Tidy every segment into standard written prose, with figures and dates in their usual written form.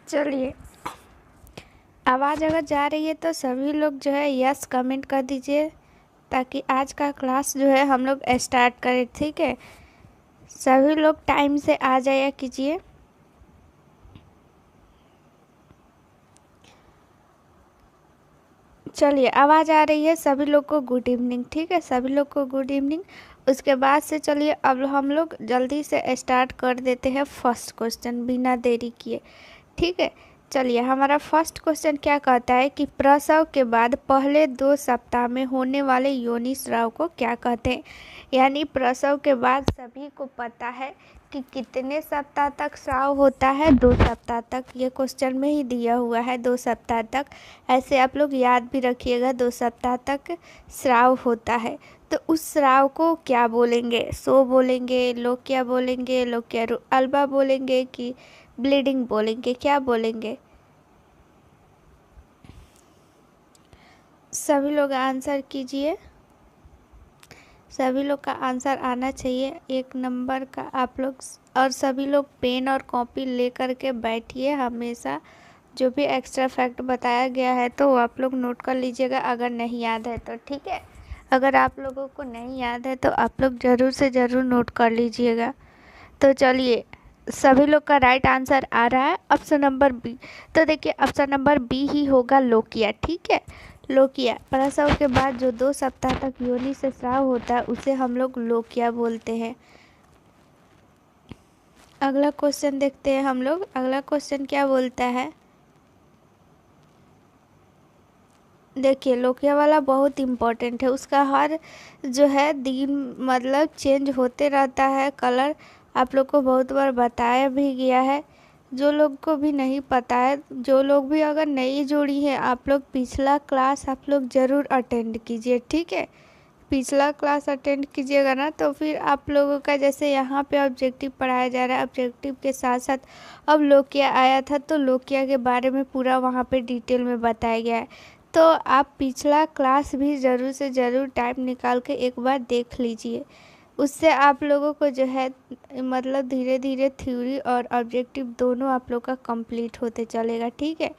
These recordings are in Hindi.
चलिए, आवाज़ अगर जा रही है तो सभी लोग जो है यस कमेंट कर दीजिए, ताकि आज का क्लास जो है हम लोग स्टार्ट करें। ठीक है, सभी लोग टाइम से आ जाया कीजिए। चलिए, आवाज़ आ रही है, सभी लोग को गुड इवनिंग। ठीक है, सभी लोग को गुड इवनिंग। उसके बाद से चलिए अब हम लोग जल्दी से स्टार्ट कर देते हैं फर्स्ट क्वेश्चन बिना देरी किए। ठीक है, चलिए हमारा फर्स्ट क्वेश्चन क्या कहता है कि प्रसव के बाद पहले 2 सप्ताह में होने वाले योनि स्राव को क्या कहते हैं। यानी प्रसव के बाद सभी को पता है कि कितने सप्ताह तक स्राव होता है, 2 सप्ताह तक। ये क्वेश्चन में ही दिया हुआ है 2 सप्ताह तक। ऐसे आप लोग याद भी रखिएगा, 2 सप्ताह तक स्राव होता है। तो उस स्राव को क्या बोलेंगे? सो बोलेंगे, लोकिया बोलेंगे, लोकिया अल्बा बोलेंगे कि ब्लीडिंग बोलेंगे? क्या बोलेंगे? सभी लोग आंसर कीजिए। सभी लोग का आंसर आना चाहिए 1 नंबर का आप लोग। और सभी लोग पेन और कॉपी ले करके बैठिए। हमेशा जो भी एक्स्ट्रा फैक्ट बताया गया है तो आप लोग नोट कर लीजिएगा, अगर नहीं याद है तो। ठीक है, अगर आप लोगों को नहीं याद है तो आप लोग ज़रूर से ज़रूर नोट कर लीजिएगा। तो चलिए, सभी लोग का राइट आंसर आ रहा है ऑप्शन नंबर बी। तो देखिए, ऑप्शन नंबर बी ही होगा, लोकिया। ठीक है, लोकिया। प्रसव के बाद जो 2 सप्ताह तक योनि से स्राव होता है उसे हम लोग लोकिया बोलते हैं। अगला क्वेश्चन देखते हैं हम लोग। अगला क्वेश्चन क्या बोलता है, देखिए लोकिया वाला बहुत इम्पोर्टेंट है। उसका हर जो है दिन मतलब चेंज होते रहता है कलर। आप लोग को बहुत बार बताया भी गया है। जो लोग को भी नहीं पता है, जो लोग भी अगर नई जुड़ी हैं, आप लोग पिछला क्लास आप लोग ज़रूर अटेंड कीजिए। ठीक है, पिछला क्लास अटेंड कीजिएगा ना तो फिर आप लोगों का, जैसे यहाँ पे ऑब्जेक्टिव पढ़ाया जा रहा है, ऑब्जेक्टिव के साथ साथ अब लोकिया आया था तो लोकिया के बारे में पूरा वहाँ पे डिटेल में बताया गया है। तो आप पिछला क्लास भी ज़रूर से ज़रूर टाइम निकाल के एक बार देख लीजिए। उससे आप लोगों को जो है मतलब धीरे धीरे थ्योरी और ऑब्जेक्टिव दोनों आप लोग का कंप्लीट होते चलेगा। ठीक है,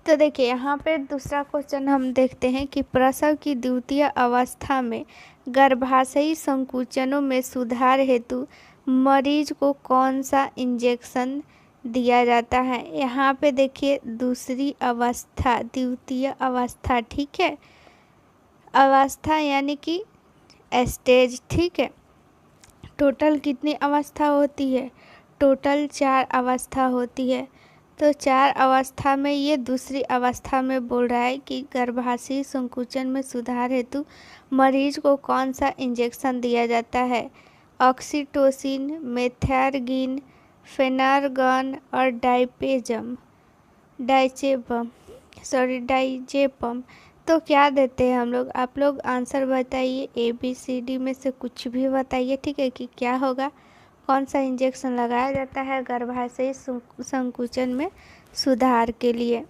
तो देखिए यहाँ पे दूसरा क्वेश्चन हम देखते हैं कि प्रसव की द्वितीय अवस्था में गर्भाशयी संकुचनों में सुधार हेतु मरीज को कौन सा इंजेक्शन दिया जाता है। यहाँ पे देखिए दूसरी अवस्था, द्वितीय अवस्था। ठीक है, अवस्था यानी कि स्टेज। ठीक है, टोटल कितनी अवस्था होती है? टोटल 4 अवस्था होती है। तो 4 अवस्था में ये दूसरी अवस्था में बोल रहा है कि गर्भाशयी संकुचन में सुधार हेतु मरीज को कौन सा इंजेक्शन दिया जाता है। ऑक्सीटोसिन, मेथार्गिन, फेनार्गन और डाइजेपम। तो क्या देते हैं हम लोग? आप लोग आंसर बताइए, ABCD में से कुछ भी बताइए। ठीक है, कि क्या होगा, कौन सा इंजेक्शन लगाया जाता है गर्भाशयी संकुचन में सुधार के लिए।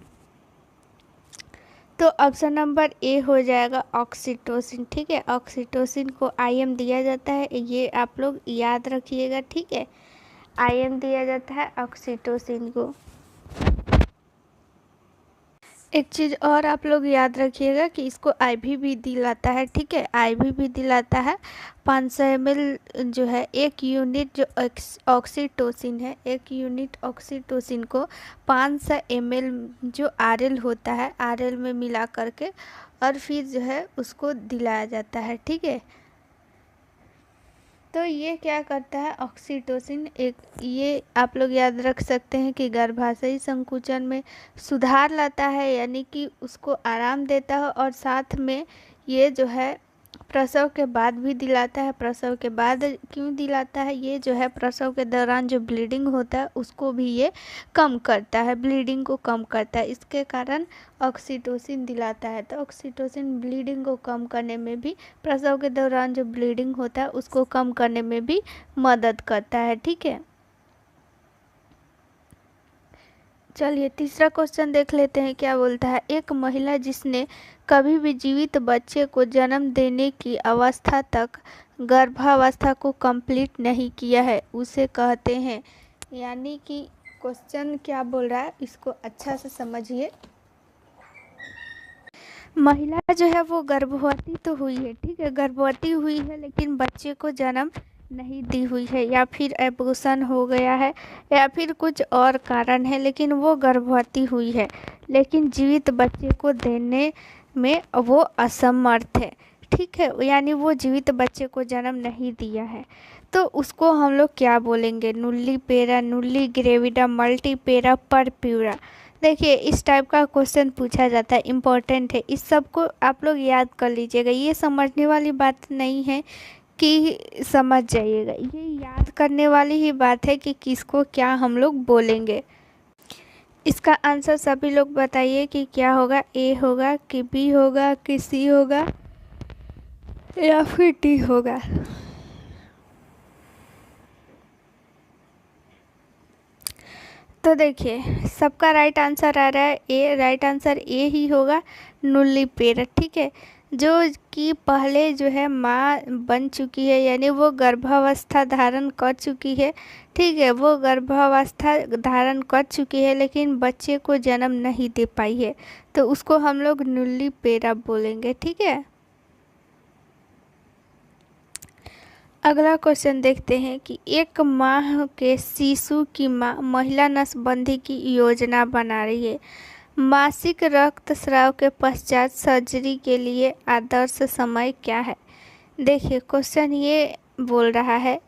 तो ऑप्शन नंबर ए हो जाएगा ऑक्सीटोसिन। ठीक है, ऑक्सीटोसिन को IM दिया जाता है, ये आप लोग याद रखिएगा। ठीक है, IM दिया जाता है ऑक्सीटोसिन को। एक चीज़ और आप लोग याद रखिएगा कि इसको IV भी दिलाता है। ठीक है, IV भी दिलाता है। 500 ml जो है 1 यूनिट जो ऑक्सीटोसिन है, 1 यूनिट ऑक्सीटोसिन को 500 ml जो RL होता है, RL में मिला करके और फिर जो है उसको दिलाया जाता है। ठीक है, तो ये क्या करता है ऑक्सीटोसिन, एक ये आप लोग याद रख सकते हैं कि गर्भाशयी संकुचन में सुधार लाता है, यानी कि उसको आराम देता है। और साथ में ये जो है प्रसव के बाद भी दिलाता है। प्रसव के बाद क्यों दिलाता है? ये जो है प्रसव के दौरान जो ब्लीडिंग होता है उसको भी ये कम करता है, ब्लीडिंग को कम करता है, इसके कारण ऑक्सीटोसिन दिलाता है। तो ऑक्सीटोसिन ब्लीडिंग को कम करने में भी, प्रसव के दौरान जो ब्लीडिंग होता है उसको कम करने में भी मदद करता है। ठीक है, चलिए तीसरा क्वेश्चन देख लेते हैं क्या बोलता है। एक महिला जिसने कभी भी जीवित बच्चे को जन्म देने की अवस्था तक गर्भावस्था को कंप्लीट नहीं किया है उसे कहते हैं। यानी कि क्वेश्चन क्या बोल रहा है इसको अच्छा से समझिए। महिला जो है वो गर्भवती तो हुई है, ठीक है, गर्भवती हुई है लेकिन बच्चे को जन्म नहीं दी हुई है, या फिर एबॉर्शन हो गया है या फिर कुछ और कारण है, लेकिन वो गर्भवती हुई है लेकिन जीवित बच्चे को देने में वो असमर्थ है, ठीक है, यानी वो जीवित बच्चे को जन्म नहीं दिया है। तो उसको हम लोग क्या बोलेंगे? नुल्ली पेरा, नुल्ली ग्रेविडा, मल्टी पेरा, पर प्यूरा। देखिए इस टाइप का क्वेश्चन पूछा जाता है, इम्पोर्टेंट है, इस सब को आप लोग याद कर लीजिएगा। ये समझने वाली बात नहीं है कि समझ जाइएगा, ये याद करने वाली ही बात है कि किसको क्या हम लोग बोलेंगे। इसका आंसर सभी लोग बताइए कि क्या होगा? ए होगा कि बी होगा कि सी होगा या फिर डी होगा? तो देखिए सबका राइट आंसर आ रहा है ए, राइट आंसर ए ही होगा, नुल्ली पेरा, ठीक है, जो कि पहले जो है माँ बन चुकी है, यानी वो गर्भावस्था धारण कर चुकी है, ठीक है, वो गर्भावस्था धारण कर चुकी है लेकिन बच्चे को जन्म नहीं दे पाई है, तो उसको हम लोग नुल्ली पेरा बोलेंगे, ठीक है। अगला क्वेश्चन देखते हैं कि एक माह के शिशु की माँ महिला नसबंदी की योजना बना रही है, मासिक रक्तस्राव के पश्चात सर्जरी के लिए आदर्श समय क्या है? देखिए क्वेश्चन ये बोल रहा है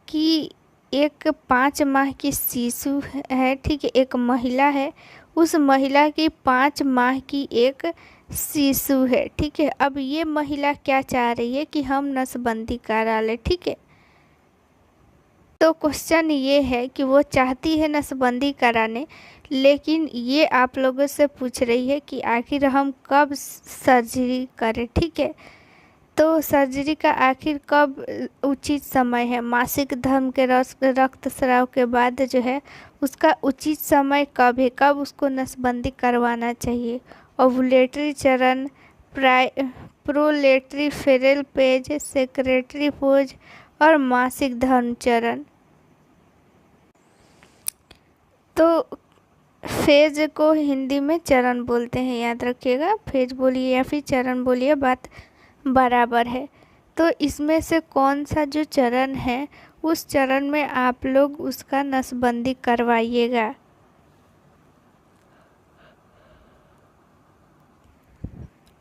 कि एक 5 माह की शिशु है, ठीक है, एक महिला है, उस महिला की 5 माह की एक शिशु है, ठीक है। अब ये महिला क्या चाह रही है कि हम नसबंदी करा ले, ठीक है। तो क्वेश्चन ये है कि वो चाहती है नसबंदी कराने, लेकिन ये आप लोगों से पूछ रही है कि आखिर हम कब सर्जरी करें, ठीक है। तो सर्जरी का आखिर कब उचित समय है? मासिक धर्म के रक्तस्राव के बाद जो है उसका उचित समय कब है, कब उसको नसबंदी करवाना चाहिए? ओवुलेटरी चरण, प्रोलेटरी फेरल पेज, सेक्रेटरी पोज और मासिक धर्म चरण। तो फेज को हिंदी में चरण बोलते हैं, याद रखिएगा, फेज बोलिए या फिर चरण बोलिए, बात बराबर है। तो इसमें से कौन सा जो चरण है उस चरण में आप लोग उसका नसबंदी करवाइएगा?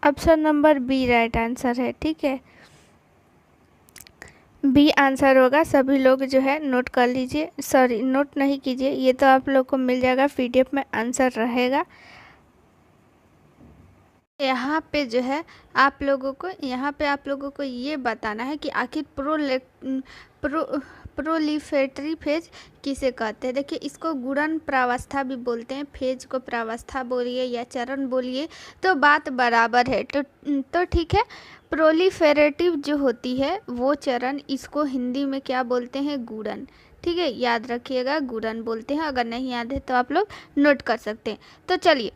Option number B right answer है, ठीक है, बी आंसर होगा। सभी लोग जो है नोट कर लीजिए, सॉरी नोट नहीं कीजिए, ये तो आप लोग को मिल जाएगा, पीडीएफ में आंसर रहेगा। यहाँ पे जो है आप लोगों को ये बताना है कि आखिर प्रोलिफेटरी फेज किसे कहते हैं। देखिए इसको गुणन प्रावस्था भी बोलते हैं, फेज को प्रावस्था बोलिए या चरण बोलिए, तो बात बराबर है। तो ठीक है, प्रोलिफेरेटिव जो होती है वो चरण, इसको हिंदी में क्या बोलते हैं? गुणन, ठीक है, याद रखिएगा, गुणन बोलते हैं। अगर नहीं याद है तो आप लोग नोट कर सकते हैं। तो चलिए,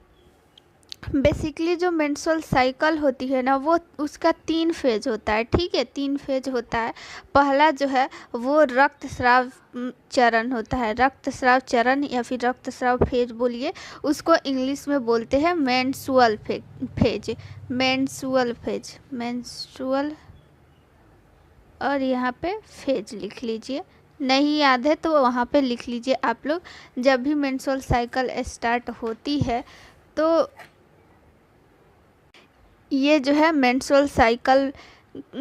बेसिकली जो मेंस्ट्रुअल साइकिल होती है ना, वो उसका 3 फेज होता है, ठीक है, 3 फेज होता है। पहला जो है वो रक्तस्राव चरण होता है, रक्तस्राव चरण या फिर रक्तस्राव फेज बोलिए, उसको इंग्लिश में बोलते हैं मेंस्ट्रुअल फेज, मेंस्ट्रुअल, और यहाँ पे फेज लिख लीजिए, नहीं याद है तो वहाँ पे लिख लीजिए आप लोग। जब भी मेंस्ट्रुअल साइकिल स्टार्ट होती है तो ये जो है मेंस्ट्रुअल साइकिल,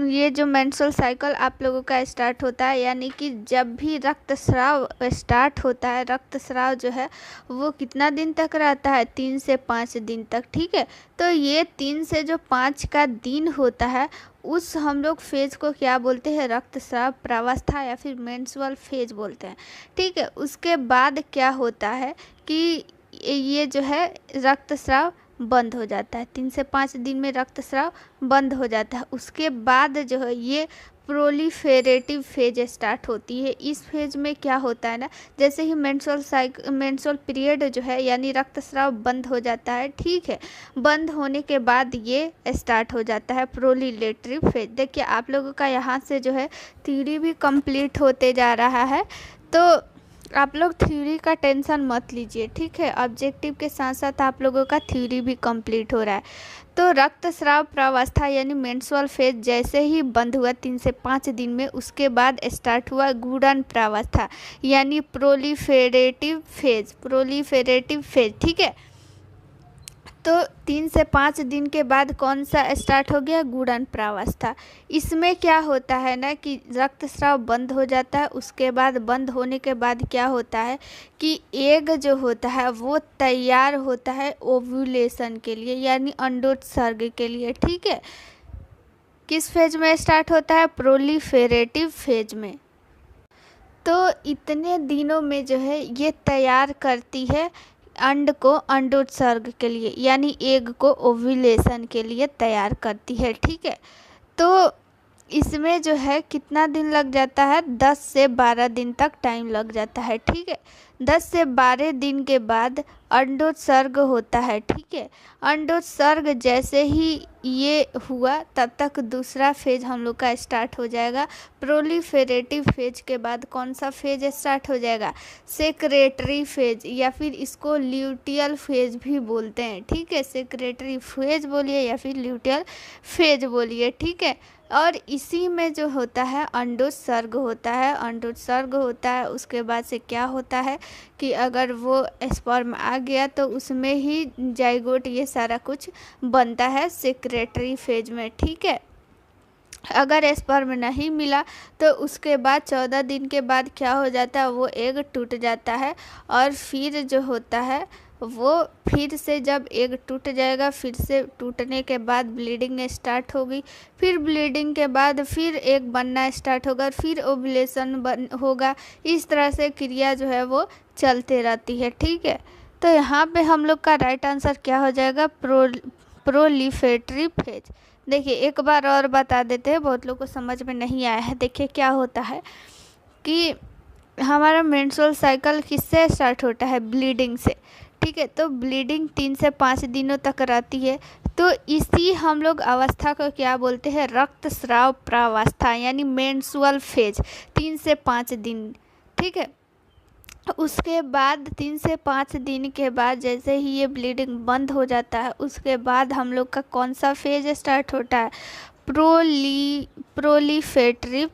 ये जो मेंस्ट्रुअल साइकिल आप लोगों का स्टार्ट होता है, यानी कि जब भी रक्तस्राव स्टार्ट होता है, रक्तस्राव जो है वो कितना दिन तक रहता है? 3 से 5 दिन तक, ठीक है। तो ये 3 से जो 5 का दिन होता है उस हम लोग फेज को क्या बोलते हैं? रक्तस्राव प्रावस्था या फिर मेंस्ट्रुअल फेज बोलते हैं, ठीक है। उसके बाद क्या होता है कि ये जो है रक्तस्राव बंद हो जाता है, 3 से 5 दिन में रक्तस्राव बंद हो जाता है। उसके बाद जो है ये प्रोलिफेरेटिव फेज स्टार्ट होती है। इस फेज में क्या होता है ना, जैसे ही मेंस्ट्रुअल पीरियड जो है यानी रक्तस्राव बंद हो जाता है, ठीक है, बंद होने के बाद ये स्टार्ट हो जाता है प्रोलिलेटरी फेज। देखिए आप लोगों का यहाँ से जो है थ्योरी भी कंप्लीट होते जा रहा है। तो आप लोग थ्योरी का टेंशन मत लीजिए, ठीक है। ऑब्जेक्टिव के साथ साथ आप लोगों का थ्योरी भी कंप्लीट हो रहा है। तो रक्तस्राव प्रावस्था यानी मेंस्ट्रुअल फेज जैसे ही बंद हुआ 3 से 5 दिन में, उसके बाद स्टार्ट हुआ गुड़न प्रावस्था यानी प्रोलिफेरेटिव फेज, ठीक है। तो 3 से 5 दिन के बाद कौन सा स्टार्ट हो गया, गुड़न प्रावस्था। इसमें क्या होता है ना कि रक्तस्राव बंद हो जाता है, उसके बाद बंद होने के बाद क्या होता है कि एग जो होता है वो तैयार होता है ओव्यूलेशन के लिए यानी अंडोत्सर्ग के लिए, ठीक है। किस फेज में स्टार्ट होता है, प्रोलिफेरेटिव फेज में। तो इतने दिनों में जो है ये तैयार करती है अंड को अंडोत्सर्ग के लिए यानी एग को ओव्यूलेशन के लिए तैयार करती है, ठीक है। तो इसमें जो है कितना दिन लग जाता है, 10 से 12 दिन तक टाइम लग जाता है, ठीक है। 10 से 12 दिन के बाद अंडोत्सर्ग होता है, ठीक है। अंडोत्सर्ग जैसे ही ये हुआ तब तक दूसरा फेज हम लोग का स्टार्ट हो जाएगा। प्रोलिफेरेटिव फेज के बाद कौन सा फेज स्टार्ट हो जाएगा, सेक्रेटरी फेज या फिर इसको ल्यूटियल फेज भी बोलते हैं, ठीक है। सेक्रेटरी फेज बोलिए या फिर ल्यूटियल फेज बोलिए, ठीक है। और इसी में जो होता है अंडोत्सर्ग होता है, उसके बाद से क्या होता है कि अगर वो स्पर्म आ गया तो उसमें ही जाइगोट ये सारा कुछ बनता है सेक्रेटरी फेज में, ठीक है। अगर स्पर्म नहीं मिला तो उसके बाद 14 दिन के बाद क्या हो जाता है, वो एग टूट जाता है और फिर जो होता है वो फिर से जब एग टूट जाएगा, फिर से टूटने के बाद ब्लीडिंग स्टार्ट होगी, फिर ब्लीडिंग के बाद फिर एग बनना स्टार्ट होगा, फिर ओव्यूलेशन होगा। इस तरह से क्रिया जो है वो चलते रहती है, ठीक है। तो यहाँ पे हम लोग का राइट आंसर क्या हो जाएगा, प्रोलिफेरेटिव फेज। देखिए एक बार और बता देते हैं, बहुत लोग को समझ में नहीं आया है। देखिए क्या होता है कि हमारा मेंस्ट्रुअल साइकिल किससे स्टार्ट होता है, ब्लीडिंग से, ठीक है। तो ब्लीडिंग 3 से 5 दिनों तक रहती है। तो इसी हम लोग अवस्था को क्या बोलते हैं, रक्तस्राव प्रावस्था यानी मेंस्ट्रुअल फेज 3 से 5 दिन, ठीक है। उसके बाद 3 से 5 दिन के बाद जैसे ही ये ब्लीडिंग बंद हो जाता है, उसके बाद हम लोग का कौन सा फेज स्टार्ट होता है, प्रोलिफेरेटिव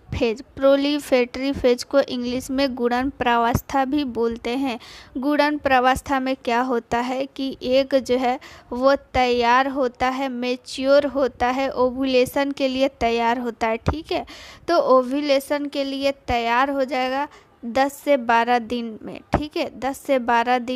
फेज को इंग्लिश में गुड़न प्रावस्था भी बोलते हैं। गुड़न प्रावस्था में क्या होता है कि एग जो है वो तैयार होता है, मैच्योर होता है, ओव्यूलेशन के लिए तैयार होता है, ठीक है। तो ओव्यूलेशन के लिए तैयार हो जाएगा 10 से 12 दिन में, ठीक है। 10 से 12वें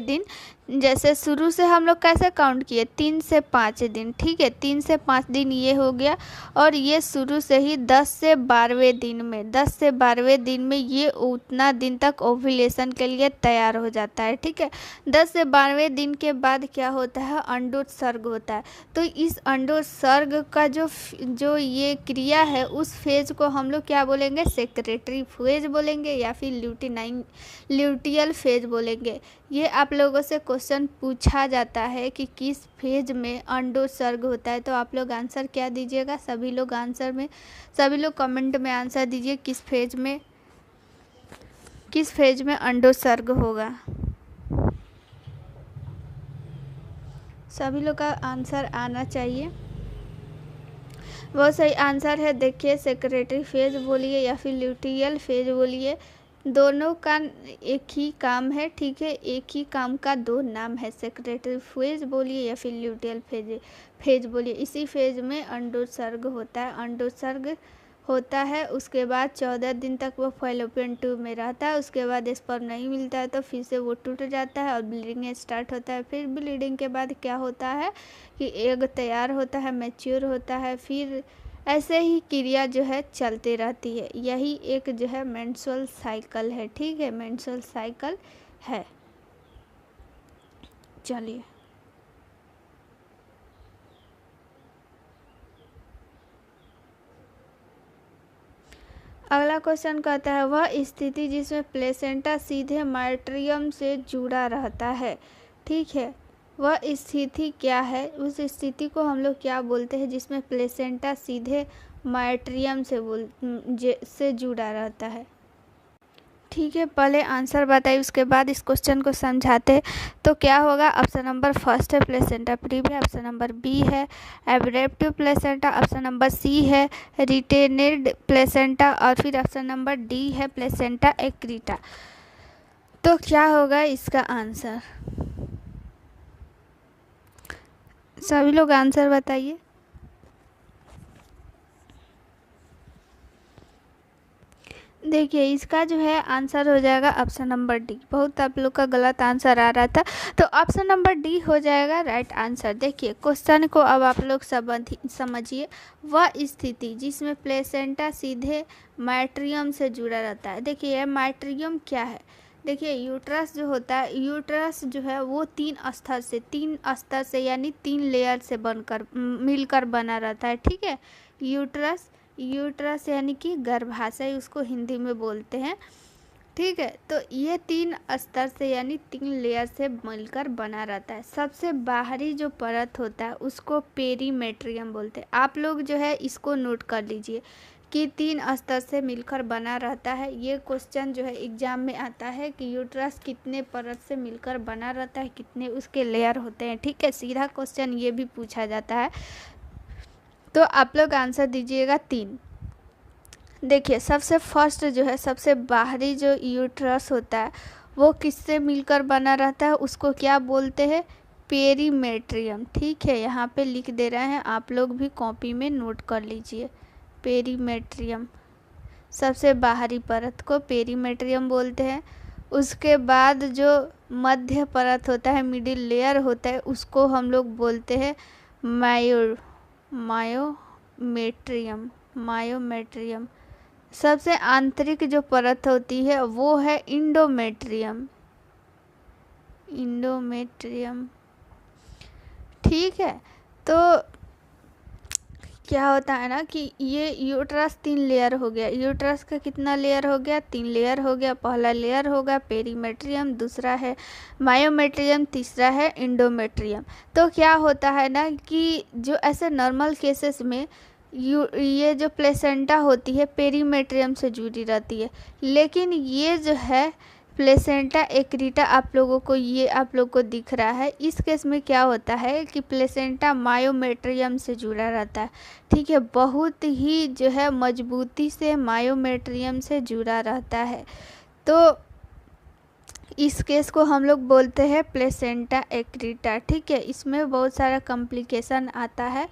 दिन जैसे शुरू से हम लोग कैसे काउंट किए, 3 से 5 दिन, ठीक है। 3 से 5 दिन ये हो गया और ये शुरू से ही 10 से 12वें दिन में ये उतना दिन तक ओव्यूलेशन के लिए तैयार हो जाता है, ठीक है। 10 से 12वें दिन के बाद क्या होता है, अंडोत्सर्ग होता है। तो इस अंडोत्सर्ग का जो ये क्रिया है उस फेज को हम लोग क्या बोलेंगे, सेक्रेटरी फेज बोलेंगे या फिर ल्यूटियल फेज बोलेंगे। ये आप लोगों से क्वेश्चन पूछा जाता है कि किस फेज में अंडोत्सर्ग होता है, तो आप लोग आंसर क्या दीजिएगा, सभी लोग कमेंट में आंसर दीजिए किस फेज में अंडोत्सर्ग होगा। सभी लोग का आंसर आना चाहिए। बहुत सही आंसर है। देखिए सेक्रेटरी फेज बोलिए या फिर ल्यूटियल फेज बोलिए, दोनों का एक ही काम है, ठीक है। एक ही काम का दो नाम है, सेक्रेटरी फेज बोलिए या फिर ल्यूटियल फेज बोलिए। इसी फेज में अंडोत्सर्ग होता है। उसके बाद 14 दिन तक वो फैलोपियन ट्यूब में रहता है। उसके बाद स्पर्म नहीं मिलता है तो फिर से वो टूट जाता है और ब्लीडिंग स्टार्ट होता है। फिर ब्लीडिंग के बाद क्या होता है कि एग तैयार होता है, मैच्योर होता है, फिर ऐसे ही क्रिया जो है चलती रहती है। यही एक जो है मेंस्ट्रुअल साइकिल है, ठीक है, मेंस्ट्रुअल साइकिल है। चलिए अगला क्वेश्चन कहता है, वह स्थिति जिसमें प्लेसेंटा सीधे माइट्रियम से जुड़ा रहता है, ठीक है। वह स्थिति क्या है, उस स्थिति को हम लोग क्या बोलते हैं जिसमें प्लेसेंटा सीधे माइट्रियम से जुड़ा रहता है। ठीक है, पहले आंसर बताइए, उसके बाद इस क्वेश्चन को समझाते। तो क्या होगा, ऑप्शन नंबर फर्स्ट है placenta previa, option number B है abruptio placenta, option number C है रिटेनेड प्लेसेंटा और फिर ऑप्शन नंबर डी है प्लेसेंटा एक्रीटा। तो क्या होगा इसका आंसर, सभी लोग आंसर बताइए। देखिए इसका जो है आंसर हो जाएगा ऑप्शन नंबर डी। बहुत आप लोग का गलत आंसर आ रहा था, तो ऑप्शन नंबर डी हो जाएगा राइट आंसर। देखिए क्वेश्चन को अब आप लोग समझिए, वह स्थिति जिसमें प्लेसेंटा सीधे माइट्रियम से जुड़ा रहता है। देखिए यह माइट्रियम क्या है, देखिए यूट्रस जो होता है, यूट्रस जो है वो तीन स्तर से यानी 3 लेयर से बनकर मिलकर बना रहता है। ठीक है, यूट्रस यानी कि गर्भाशय उसको हिंदी में बोलते हैं। ठीक है, तो ये 3 स्तर से यानी 3 लेयर से मिलकर बना रहता है। सबसे बाहरी जो परत होता है उसको पेरीमेट्रियम बोलते हैं। आप लोग जो है इसको नोट कर लीजिए कि 3 स्तर से मिलकर बना रहता है। ये क्वेश्चन जो है एग्जाम में आता है कि यूट्रस कितने परत से मिलकर बना रहता है, कितने उसके लेयर होते हैं। ठीक है, सीधा क्वेश्चन ये भी पूछा जाता है, तो आप लोग आंसर दीजिएगा 3। देखिए सबसे फर्स्ट जो है, सबसे बाहरी जो यूट्रस होता है वो किससे मिलकर बना रहता है, उसको क्या बोलते हैं, पेरीमेट्रियम। ठीक है, यहाँ पे लिख दे रहे हैं, आप लोग भी कॉपी में नोट कर लीजिए। पेरीमेट्रियम, सबसे बाहरी परत को पेरीमेट्रियम बोलते हैं। उसके बाद जो मध्य परत होता है, मिडिल लेयर होता है, उसको हम लोग बोलते हैं मायोमेट्रियम। सबसे आंतरिक जो परत होती है वो है इंडोमेट्रियम। ठीक है, तो क्या होता है ना कि ये यूट्रस 3 लेयर हो गया। यूट्रस का कितना लेयर हो गया, 3 लेयर हो गया। पहला लेयर होगा पेरीमेट्रियम, दूसरा है मायोमेट्रियम, तीसरा है इंडोमेट्रियम। तो क्या होता है ना कि जो ऐसे नॉर्मल केसेस में ये जो प्लेसेंटा होती है पेरीमेट्रियम से जुड़ी रहती है, लेकिन ये जो है प्लेसेंटा एक्रीटा आप लोग को दिख रहा है, इस केस में क्या होता है कि प्लेसेंटा मायोमेट्रियम से जुड़ा रहता है। ठीक है, बहुत ही जो है मजबूती से मायोमेट्रियम से जुड़ा रहता है। तो इस केस को हम लोग बोलते हैं प्लेसेंटा एक्रीटा। ठीक है, इसमें बहुत सारा कॉम्प्लिकेशन आता है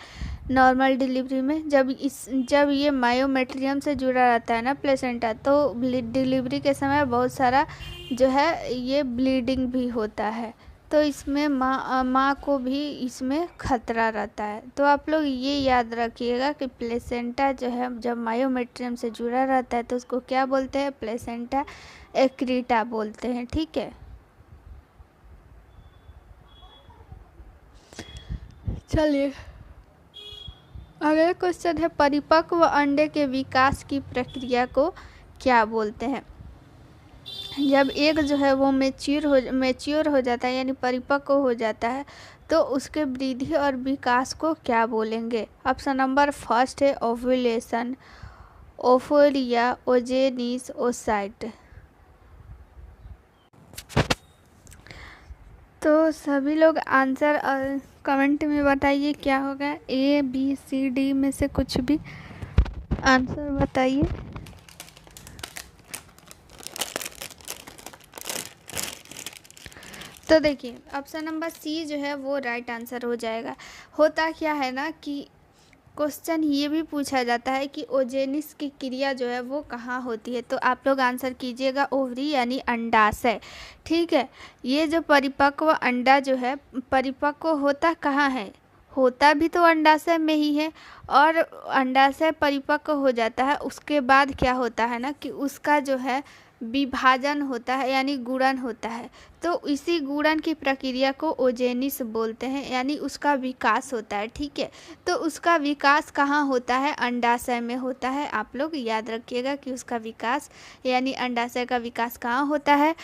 नॉर्मल डिलीवरी में। जब ये मायोमेट्रियम से जुड़ा रहता है ना प्लेसेंटा, तो डिलीवरी के समय बहुत सारा जो है ये ब्लीडिंग भी होता है, तो इसमें माँ को भी इसमें खतरा रहता है। तो आप लोग ये याद रखिएगा कि प्लेसेंटा जो है जब मायोमेट्रियम से जुड़ा रहता है तो उसको क्या बोलते हैं, प्लेसेंटा एक्रीटा बोलते हैं। ठीक है, चलिए अगला क्वेश्चन है, परिपक्व अंडे के विकास की प्रक्रिया को क्या बोलते हैं। जब एग जो है वो मैच्योर हो जाता है यानी परिपक्व हो जाता है, तो उसके वृद्धि और विकास को क्या बोलेंगे। ऑप्शन नंबर फर्स्ट है ओव्यूलेशन, ओफोरिया, ओजेनिस, ओसाइट। तो सभी लोग आंसर कमेंट में बताइए क्या होगा, ए बी सी डी में से कुछ भी आंसर बताइए। तो देखिए ऑप्शन नंबर सी जो है वो राइट आंसर हो जाएगा। होता क्या है ना कि क्वेश्चन ये भी पूछा जाता है कि ओजेनिस की क्रिया जो है वो कहाँ होती है, तो आप लोग आंसर कीजिएगा ओवरी यानी अंडाशय। ठीक है, ये जो परिपक्व अंडा जो है परिपक्व होता कहाँ है, होता भी तो अंडाशय में ही है, और अंडाशय परिपक्व हो जाता है, उसके बाद क्या होता है ना कि उसका जो है विभाजन होता है यानी गुणन होता है। तो इसी गुणन की प्रक्रिया को ओजेनिस बोलते हैं, यानी उसका विकास होता है। ठीक है, तो उसका विकास कहाँ होता है? अंडाशय में होता है। आप लोग याद रखिएगा कि उसका विकास यानी अंडाशय का विकास कहाँ होता है?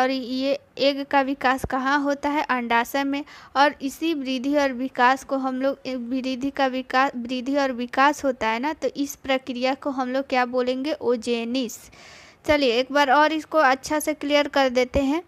ये एग का विकास कहाँ होता है? अंडाशय में। और इसी वृद्धि और विकास को हम लोग वृद्धि और विकास होता है ना, तो इस प्रक्रिया को हम लोग क्या बोलेंगे? ओजेनिस। चलिए एक बार और इसको अच्छा से क्लियर कर देते हैं।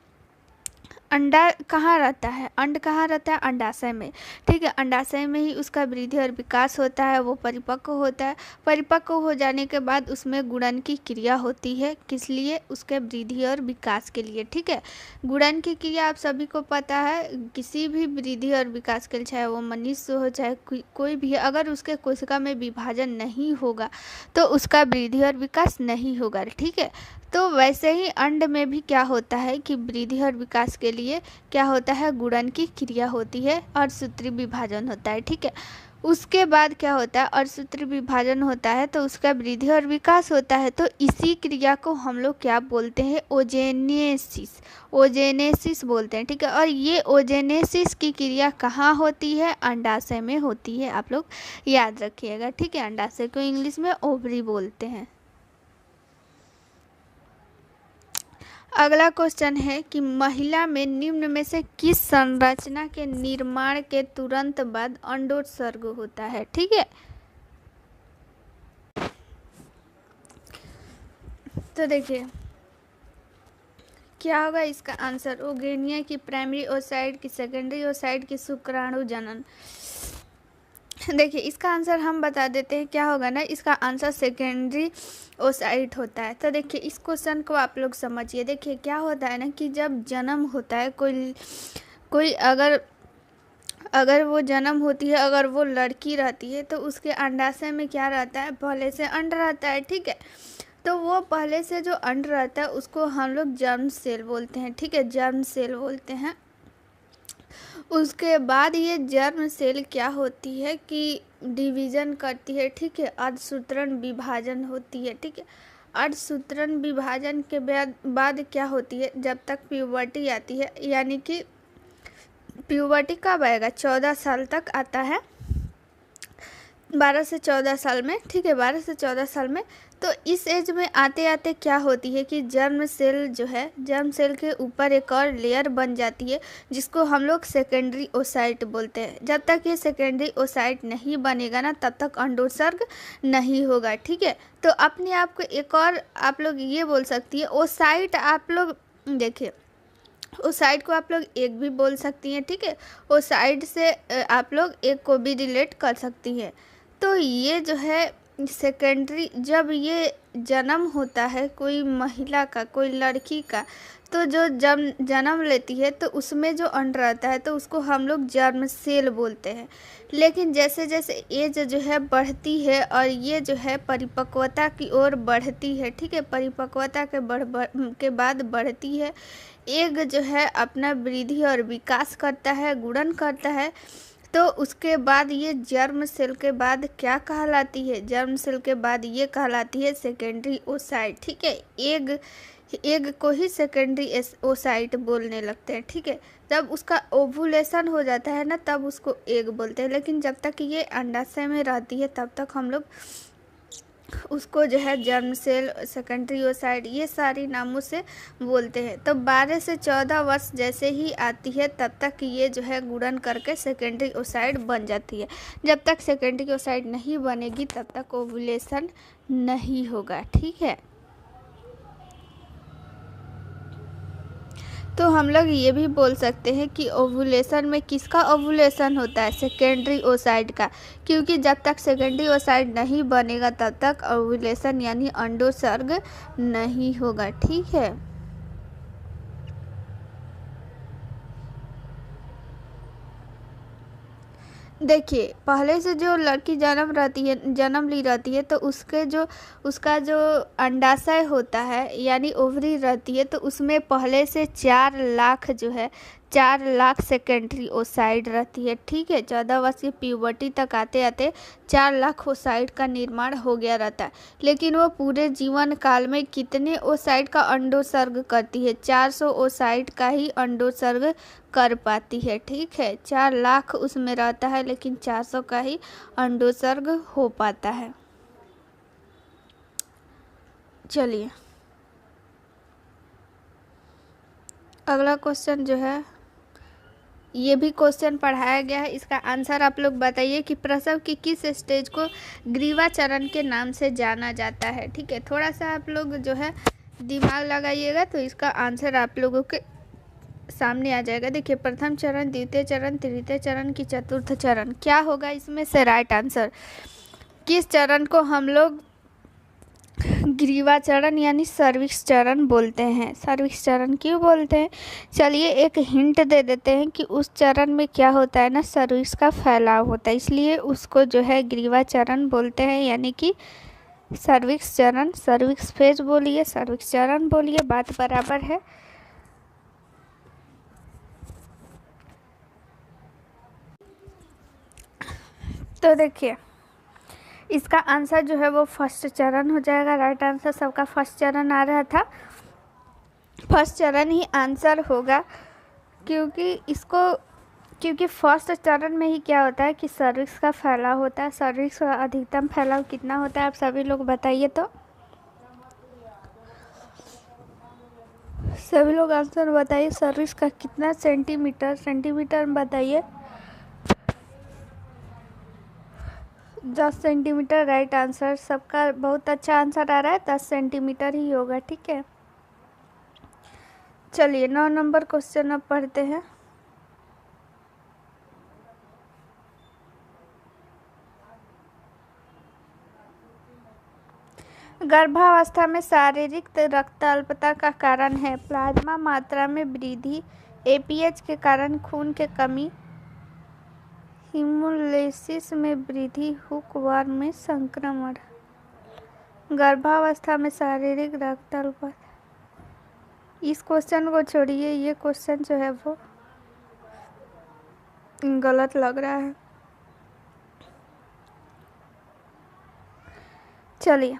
अंडा कहाँ रहता है? अंड कहाँ रहता है? अंडाशय में। ठीक है, अंडाशय में ही उसका वृद्धि और विकास होता है, वो परिपक्व होता है। परिपक्व हो जाने के बाद उसमें गुणन की क्रिया होती है। किस लिए? उसके वृद्धि और विकास के लिए। ठीक है, गुणन की क्रिया आप सभी को पता है, किसी भी वृद्धि और विकास के लिए, चाहे वो मनुष्य हो चाहे कोई भी, अगर उसके कोशिका में विभाजन नहीं होगा तो उसका वृद्धि और विकास नहीं होगा। ठीक है, तो वैसे ही अंड में भी क्या होता है कि वृद्धि और विकास के लिए क्या होता है? गुणन की क्रिया होती है और सूत्री विभाजन होता है। ठीक है, उसके बाद क्या होता है? और सूत्री विभाजन होता है तो उसका वृद्धि और विकास होता है। तो इसी क्रिया को हम लोग क्या बोलते हैं? ओजेनेसिस। ओजेनेसिस बोलते हैं। ठीक है, और ये ओजेनेसिस की क्रिया कहाँ होती है? अंडाशय में होती है। आप लोग याद रखिएगा। ठीक है, अंडाशय को इंग्लिश में ओवरी बोलते हैं। अगला क्वेश्चन है कि महिला में निम्न में से किस संरचना के निर्माण के तुरंत बाद अंडोत्सर्ग होता है? ठीक है, तो देखिए क्या होगा इसका आंसर? ओगेनिया की प्राइमरी ओसाइट की सेकेंडरी ओसाइट की शुक्राणु जनन। देखिए इसका आंसर हम बता देते हैं, क्या होगा ना, इसका आंसर सेकेंडरी ओसाइट होता है। तो देखिए इस क्वेश्चन को आप लोग समझिए। देखिए क्या होता है ना कि जब जन्म होता है कोई अगर वो जन्म होती है, अगर वो लड़की रहती है तो उसके अंडाशय में क्या रहता है? पहले से अंड रहता है। ठीक है, तो वो पहले से जो अंड रहता है उसको हम लोग जर्म सेल बोलते हैं। ठीक है, जर्म सेल बोलते हैं। उसके बाद ये जर्म सेल क्या होती है कि डिवीज़न करती है। ठीक है, अर्धसूत्रण विभाजन होती है। ठीक है, अर्धसूत्रण विभाजन के बाद क्या होती है? जब तक प्यूबर्टी आती है, यानी कि प्यूबर्टी कब आएगा? 14 साल तक आता है, 12 से 14 साल में। ठीक है, 12 से 14 साल में। तो इस एज में आते आते क्या होती है कि जर्म सेल जो है, जर्म सेल के ऊपर एक और लेयर बन जाती है जिसको हम लोग सेकेंडरी ओसाइट बोलते हैं। जब तक ये सेकेंडरी ओसाइट नहीं बनेगा ना, तब तक अंडोत्सर्ग नहीं होगा। ठीक है, तो अपने आप को एक और आप लोग ये बोल सकती है ओसाइट। आप लोग देखिए ओसाइट को आप लोग एक भी बोल सकती हैं। ठीक है, ओसाइट से आप लोग एक को भी रिलेट कर सकती हैं। तो ये जो है सेकेंडरी, जब ये जन्म होता है कोई महिला का, कोई लड़की का, तो जो जन्म लेती है तो उसमें जो अंड रहता है तो उसको हम लोग जर्म सेल बोलते हैं। लेकिन जैसे जैसे एज जो है बढ़ती है और ये जो है परिपक्वता की ओर बढ़ती है। ठीक है, परिपक्वता के बाद बढ़ती है, एग जो है अपना वृद्धि और विकास करता है, गुणन करता है। तो उसके बाद ये जर्म सेल के बाद क्या कहलाती है? जर्म सेल के बाद ये कहलाती है सेकेंडरी ओसाइट। ठीक है, एग को ही सेकेंडरी ओसाइट बोलने लगते हैं। ठीक है, जब उसका ओवुलेशन हो जाता है ना, तब उसको एग बोलते हैं। लेकिन जब तक ये अंडाशय में रहती है तब तक हम लोग उसको जो है जर्म सेल, सेकेंडरी ओसाइट, ये सारी नामों से बोलते हैं। तो 12 से 14 वर्ष जैसे ही आती है तब तक ये जो है गुणन करके सेकेंडरी ओसाइट बन जाती है। जब तक सेकेंडरी ओसाइट नहीं बनेगी तब तक ओवुलेशन नहीं होगा। ठीक है, तो हम लोग ये भी बोल सकते हैं कि ओवुलेशन में किसका ओवुलेशन होता है? सेकेंडरी ओसाइट का, क्योंकि जब तक सेकेंडरी ओसाइट नहीं बनेगा तब तक ओवुलेशन यानी अंडोत्सर्ग नहीं होगा। ठीक है, देखिए पहले से जो लड़की जन्म ली रहती है तो उसका जो अंडाशय होता है यानी ओवरी रहती है, तो उसमें पहले से 4 लाख जो है 4 लाख सेकेंडरी ओसाइड रहती है। ठीक है, 14 वर्ष की प्यूबर्टी तक आते आते 4 लाख ओसाइड का निर्माण हो गया रहता है। लेकिन वो पूरे जीवन काल में कितने ओसाइड का अंडोत्सर्ग करती है? 400 ओसाइड का ही अंडोत्सर्ग कर पाती है। ठीक है, 4 लाख उसमें रहता है लेकिन 400 का ही अंडोत्सर्ग हो पाता है। चलिए अगला क्वेश्चन जो है, ये भी क्वेश्चन पढ़ाया गया है, इसका आंसर आप लोग बताइए कि प्रसव की किस स्टेज को ग्रीवा चरण के नाम से जाना जाता है। ठीक है, थोड़ा सा आप लोग जो है दिमाग लगाइएगा तो इसका आंसर आप लोगों के सामने आ जाएगा। देखिए, प्रथम चरण, द्वितीय चरण, तृतीय चरण की चतुर्थ चरण, क्या होगा इसमें से राइट आंसर? किस चरण को हम लोग ग्रीवा चरण यानी सर्विक्स चरण बोलते हैं? सर्विक्स चरण क्यों बोलते हैं? चलिए एक हिंट दे देते हैं कि उस चरण में क्या होता है ना, सर्विक्स का फैलाव होता है, इसलिए उसको जो है ग्रीवा चरण बोलते हैं, यानी कि सर्विक्स चरण। सर्विक्स फेज बोलिए, सर्विक्स चरण बोलिए, बात बराबर है। तो देखिए इसका आंसर जो है वो फर्स्ट चरण हो जाएगा। राइट आंसर सबका फर्स्ट चरण आ रहा था, फर्स्ट चरण ही आंसर होगा, क्योंकि फर्स्ट चरण में ही क्या होता है कि सर्विक्स का फैलाव होता है। सर्विक्स का अधिकतम फैलाव कितना होता है आप सभी लोग बताइए तो, सभी लोग आंसर बताइए। सर्विक्स का कितना सेंटीमीटर में बताइए। 10 सेंटीमीटर राइट आंसर सबका, बहुत अच्छा आंसर आ रहा है, 10 सेंटीमीटर ही होगा। ठीक है, चलिए 9 नंबर क्वेश्चन अब पढ़ते हैं। गर्भावस्था में शारीरिक रक्त अल्पता का कारण है प्लाज्मा मात्रा में वृद्धि, एपीएच के कारण खून के कमी, हीमोलाइसिस में वृद्धि, हुकवर्म में संक्रमण। गर्भावस्था में शारीरिक रक्त अल्पता, इस क्वेश्चन को छोड़िए, ये क्वेश्चन जो है वो गलत लग रहा है। चलिए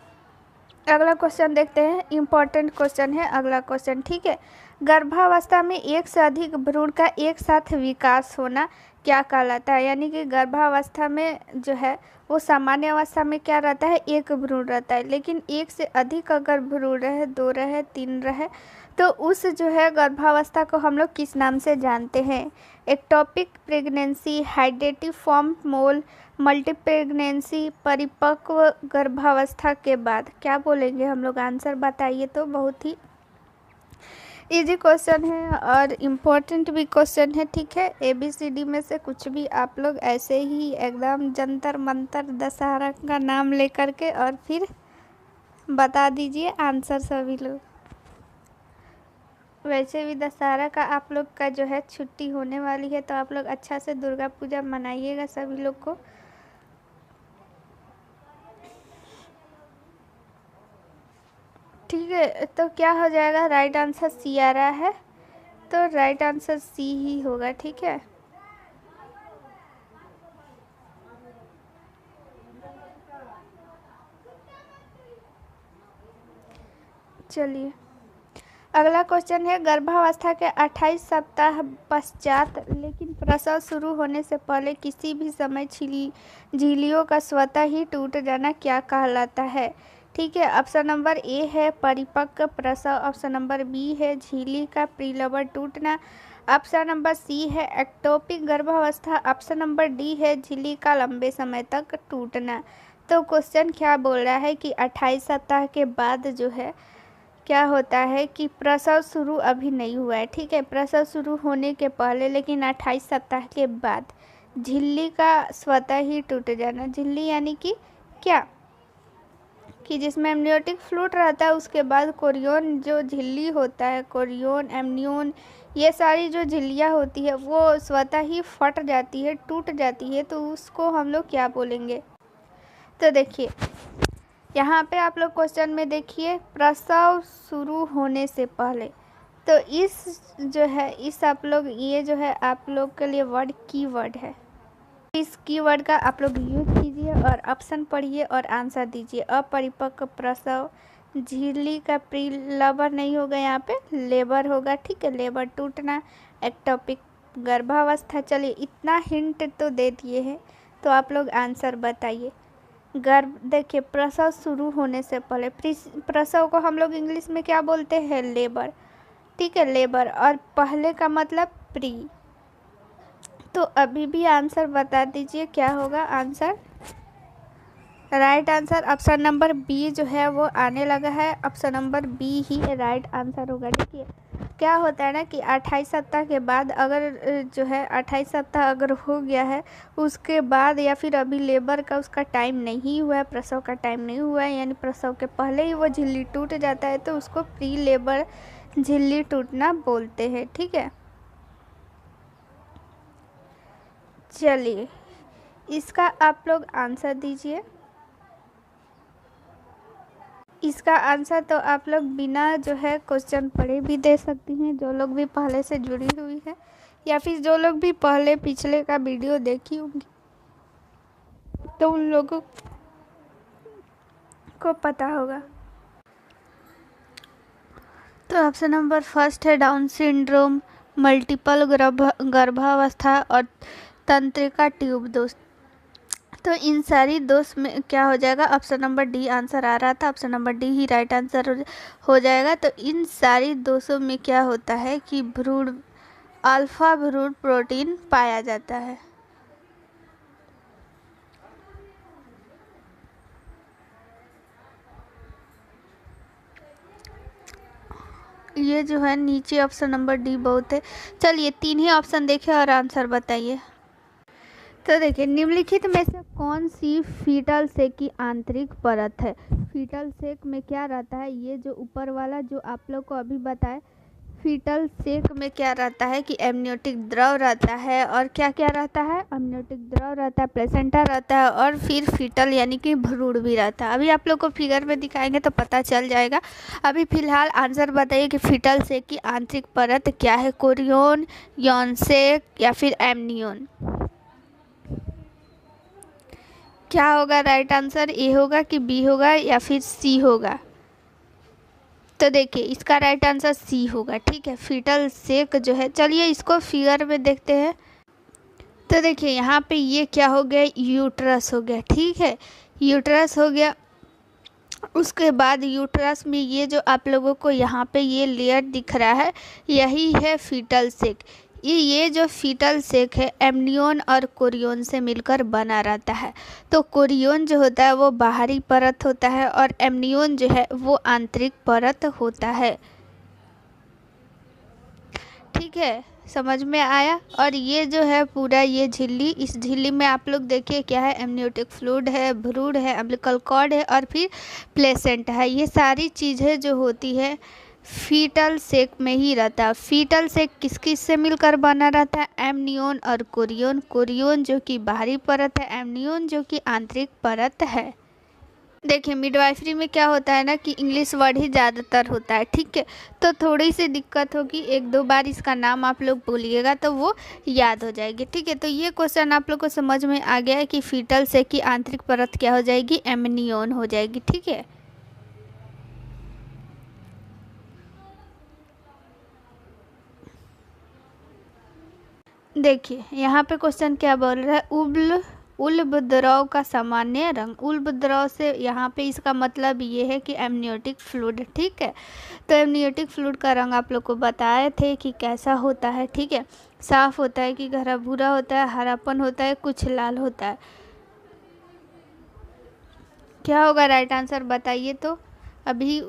अगला क्वेश्चन देखते हैं, इम्पोर्टेंट क्वेश्चन है अगला क्वेश्चन। ठीक है, गर्भावस्था में एक से अधिक भ्रूण का एक साथ विकास होना क्या कहलाता है? यानी कि गर्भावस्था में जो है वो सामान्य अवस्था में क्या रहता है, एक भ्रूण रहता है, लेकिन एक से अधिक अगर भ्रूण रहे, 2 रहे, 3 रहे, तो उस जो है गर्भावस्था को हम लोग किस नाम से जानते हैं? एक्टोपिक प्रेगनेंसी, हाइड्रेटिव फॉर्म मोल, मल्टी प्रेगनेंसी, परिपक्व गर्भावस्था के बाद, क्या बोलेंगे हम लोग? आंसर बताइए तो। बहुत ही इजी क्वेश्चन है और इम्पोर्टेंट भी क्वेश्चन है। ठीक है, ABCD में से कुछ भी आप लोग ऐसे ही एकदम जंतर मंतर दशहरा का नाम लेकर के और फिर बता दीजिए आंसर सभी लोग। वैसे भी दशहरा का आप लोग का जो है छुट्टी होने वाली है, तो आप लोग अच्छा से दुर्गा पूजा मनाइएगा सभी लोग को। ठीक है, तो क्या हो जाएगा? राइट आंसर सी आ रहा है, तो राइट आंसर सी ही होगा। ठीक है, चलिए अगला क्वेश्चन है, गर्भावस्था के 28 सप्ताह पश्चात लेकिन प्रसव शुरू होने से पहले किसी भी समय झिल्लियों का स्वतः ही टूट जाना क्या कहलाता है? ठीक है, ऑप्शन नंबर ए है परिपक्व प्रसव, ऑप्शन नंबर बी है झिल्ली का प्रीलबर टूटना, ऑप्शन नंबर सी है एक्टोपिक गर्भावस्था, ऑप्शन नंबर डी है झिल्ली का लंबे समय तक टूटना। तो क्वेश्चन क्या बोल रहा है कि 28 सप्ताह के बाद जो है क्या होता है कि प्रसव शुरू अभी नहीं हुआ है। ठीक है, प्रसव शुरू होने के पहले लेकिन 28 सप्ताह के बाद झिल्ली का स्वतः ही टूट जाना। झिल्ली यानी कि क्या, कि जिसमें एमनियोटिक फ्लूइड रहता है, उसके बाद कोरियोन जो झिल्ली होता है, कोरियोन, एमनियोन, ये सारी जो झिल्लियाँ होती है वो स्वतः ही फट जाती है, टूट जाती है, तो उसको हम लोग क्या बोलेंगे? तो देखिए यहाँ पे आप लोग क्वेश्चन में देखिए, प्रसव शुरू होने से पहले, तो इस जो है इस आप लोग ये जो है आप लोग के लिए वर्ड कीवर्ड है। इस कीवर्ड का आप लोग यूज कीजिए और ऑप्शन पढ़िए और आंसर दीजिए। अपरिपक्व प्रसव, झिल्ली का प्री लेबर नहीं होगा, यहाँ पे लेबर होगा, ठीक है। लेबर टूटना, एक्टोपिक गर्भावस्था। चलिए इतना हिंट तो दे दिए हैं, तो आप लोग आंसर बताइए। गर्भ देखिए प्रसव शुरू होने से पहले, प्रसव को हम लोग इंग्लिश में क्या बोलते हैं? लेबर, ठीक है, लेबर। और पहले का मतलब प्री। तो अभी भी आंसर बता दीजिए क्या होगा answer. Right answer option number B जो है वो आने लगा है। ऑप्शन नंबर बी ही राइट आंसर होगा। देखिए क्या होता है ना कि 28 सप्ताह के बाद अगर जो है 28 सप्ताह अगर हो गया है उसके बाद या फिर अभी लेबर का उसका टाइम नहीं हुआ है, प्रसव का टाइम नहीं हुआ है, यानी प्रसव के पहले ही वो झिल्ली टूट जाता है, तो उसको प्री लेबर झिल्ली टूटना बोलते हैं, ठीक है। चलिए इसका आप लोग आंसर दीजिए। इसका आंसर तो आप लोग बिना जो है क्वेश्चन पढ़े भी दे सकती हैं, जो लोग भी पहले से जुड़ी हुई है या फिर जो लोग भी पहले पिछले का वीडियो देखी होंगी, तो उन लोगों को पता होगा। तो ऑप्शन नंबर फर्स्ट है डाउन सिंड्रोम, मल्टीपल गर्भावस्था और तंत्रिका ट्यूब दोष। तो इन सारी दोष में क्या हो जाएगा? ऑप्शन नंबर डी आंसर आ रहा था, ऑप्शन नंबर डी ही राइट आंसर हो जाएगा। तो इन सारी दोषों में क्या होता है कि भ्रूण अल्फा भ्रूण प्रोटीन पाया जाता है। ये जो है नीचे ऑप्शन नंबर डी बहुत है। चलिए तीन ही ऑप्शन देखें और आंसर बताइए। तो देखिए निम्नलिखित में से कौन सी फीटल सेक की आंतरिक परत है? फीटल सेक में क्या रहता है? ये जो ऊपर वाला जो आप लोग को अभी बताए, फीटल सेक में क्या रहता है कि एमनियोटिक द्रव रहता है, और क्या क्या रहता है? एमनियोटिक द्रव रहता है, प्लेसेंटा रहता है, और फिर फीटल यानी कि भ्रूण भी रहता है। अभी आप लोग को फिगर में दिखाएंगे तो पता चल जाएगा। अभी फिलहाल आंसर बताइए कि फीटल सेक की आंतरिक परत क्या है? कोरियोन, यौन सेक या फिर एमनियोन? क्या होगा राइट आंसर? ए होगा कि बी होगा या फिर सी होगा? तो देखिए इसका राइट आंसर सी होगा, ठीक है। फीटल सेक जो है, चलिए इसको फिगर में देखते हैं। तो देखिए यहाँ पे ये क्या हो गया? यूट्रस हो गया, ठीक है, यूट्रस हो गया। उसके बाद यूट्रस में ये जो आप लोगों को यहाँ पे ये लेयर दिख रहा है, यही है फीटल सेक। ये जो फीटल सेक है एमनियोन और कोरियोन से मिलकर बना रहता है। तो कोरियोन जो होता है वो बाहरी परत होता है और एमनियोन जो है वो आंतरिक परत होता है, ठीक है, समझ में आया। और ये जो है पूरा ये झिल्ली, इस झिल्ली में आप लोग देखिए क्या है? एमनियोटिक फ्लूइड है, भ्रूण है, अम्बिलिकल कॉर्ड है और फिर प्लेसेंटा है। ये सारी चीज़ें जो होती है फीटल सेक में ही रहता है। फीटल सेक किस किस से मिलकर बना रहता है? एमनियोन और कोरियोन। कोरियोन जो कि बाहरी परत है, एमनियोन जो कि आंतरिक परत है। देखिए मिडवाइफरी में क्या होता है ना कि इंग्लिश वर्ड ही ज़्यादातर होता है, ठीक है, तो थोड़ी सी दिक्कत होगी, एक दो बार इसका नाम आप लोग बोलिएगा तो वो याद हो जाएगी, ठीक है। तो ये क्वेश्चन आप लोग को समझ में आ गया है कि फीटल सेक की आंतरिक परत क्या हो जाएगी? एमनियोन हो जाएगी, ठीक है। देखिए यहाँ पे क्वेश्चन क्या बोल रहा है? उल्बद्रव का सामान्य रंग। उल्बद्रव से यहाँ पे इसका मतलब ये है कि एमनियोटिक फ्लूइड, ठीक है। तो एमनियोटिक फ्लूइड का रंग आप लोग को बताए थे कि कैसा होता है, ठीक है, साफ होता है कि गहरा भूरा होता है, हरापन होता है, कुछ लाल होता है। क्या होगा राइट आंसर बताइए। तो अभी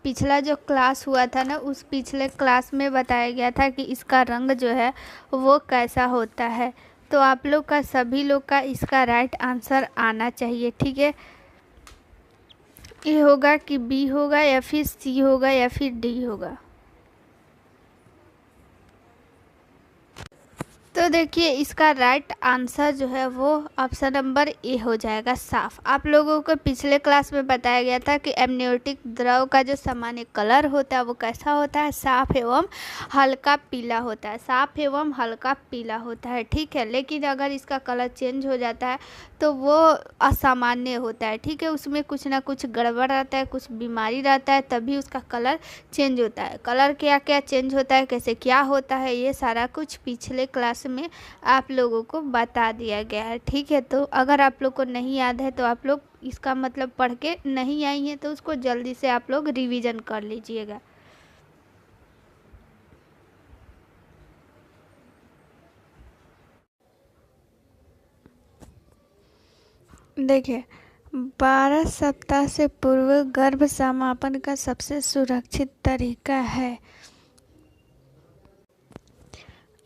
पिछला जो क्लास हुआ था ना, उस पिछले क्लास में बताया गया था कि इसका रंग जो है वो कैसा होता है। तो आप लोग का सभी लोग का इसका राइट आंसर आना चाहिए, ठीक है। ए होगा कि बी होगा या फिर सी होगा या फिर डी होगा? तो देखिए इसका राइट आंसर जो है वो ऑप्शन नंबर ए हो जाएगा, साफ। आप लोगों को पिछले क्लास में बताया गया था कि एमनियोटिक द्रव का जो सामान्य कलर होता है वो कैसा होता है, साफ एवं हल्का पीला होता है, साफ एवं हल्का पीला होता है, ठीक है। लेकिन अगर इसका कलर चेंज हो जाता है तो वो असामान्य होता है, ठीक है। उसमें कुछ ना कुछ गड़बड़ रहता है, कुछ बीमारी रहता है, तभी उसका कलर चेंज होता है। कलर क्या क्या चेंज होता है, कैसे क्या होता है, ये सारा कुछ पिछले क्लास में आप लोगों को बता दिया गया है, ठीक है। तो अगर आप लोग को नहीं याद है तो आप लोग इसका मतलब पढ़ के नहीं आई हैं तो उसको जल्दी से आप लोग रिवीजन कर लीजिएगा। देखिए 12 सप्ताह से पूर्व गर्भ समापन का सबसे सुरक्षित तरीका है।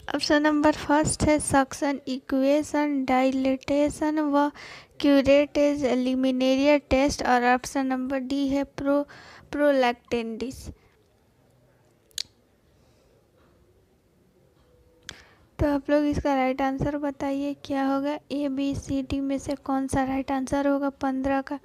ऑप्शन नंबर फर्स्ट है सक्शन, इक्वेशन, डाइलेटेशन व क्यूरेटेज लिमिनेरियर टेस्ट, और ऑप्शन नंबर डी है प्रोलैक्टेंडिस। तो आप लोग इसका राइट आंसर बताइए क्या होगा, ए बी सी डी में से कौन सा राइट आंसर होगा 15 का।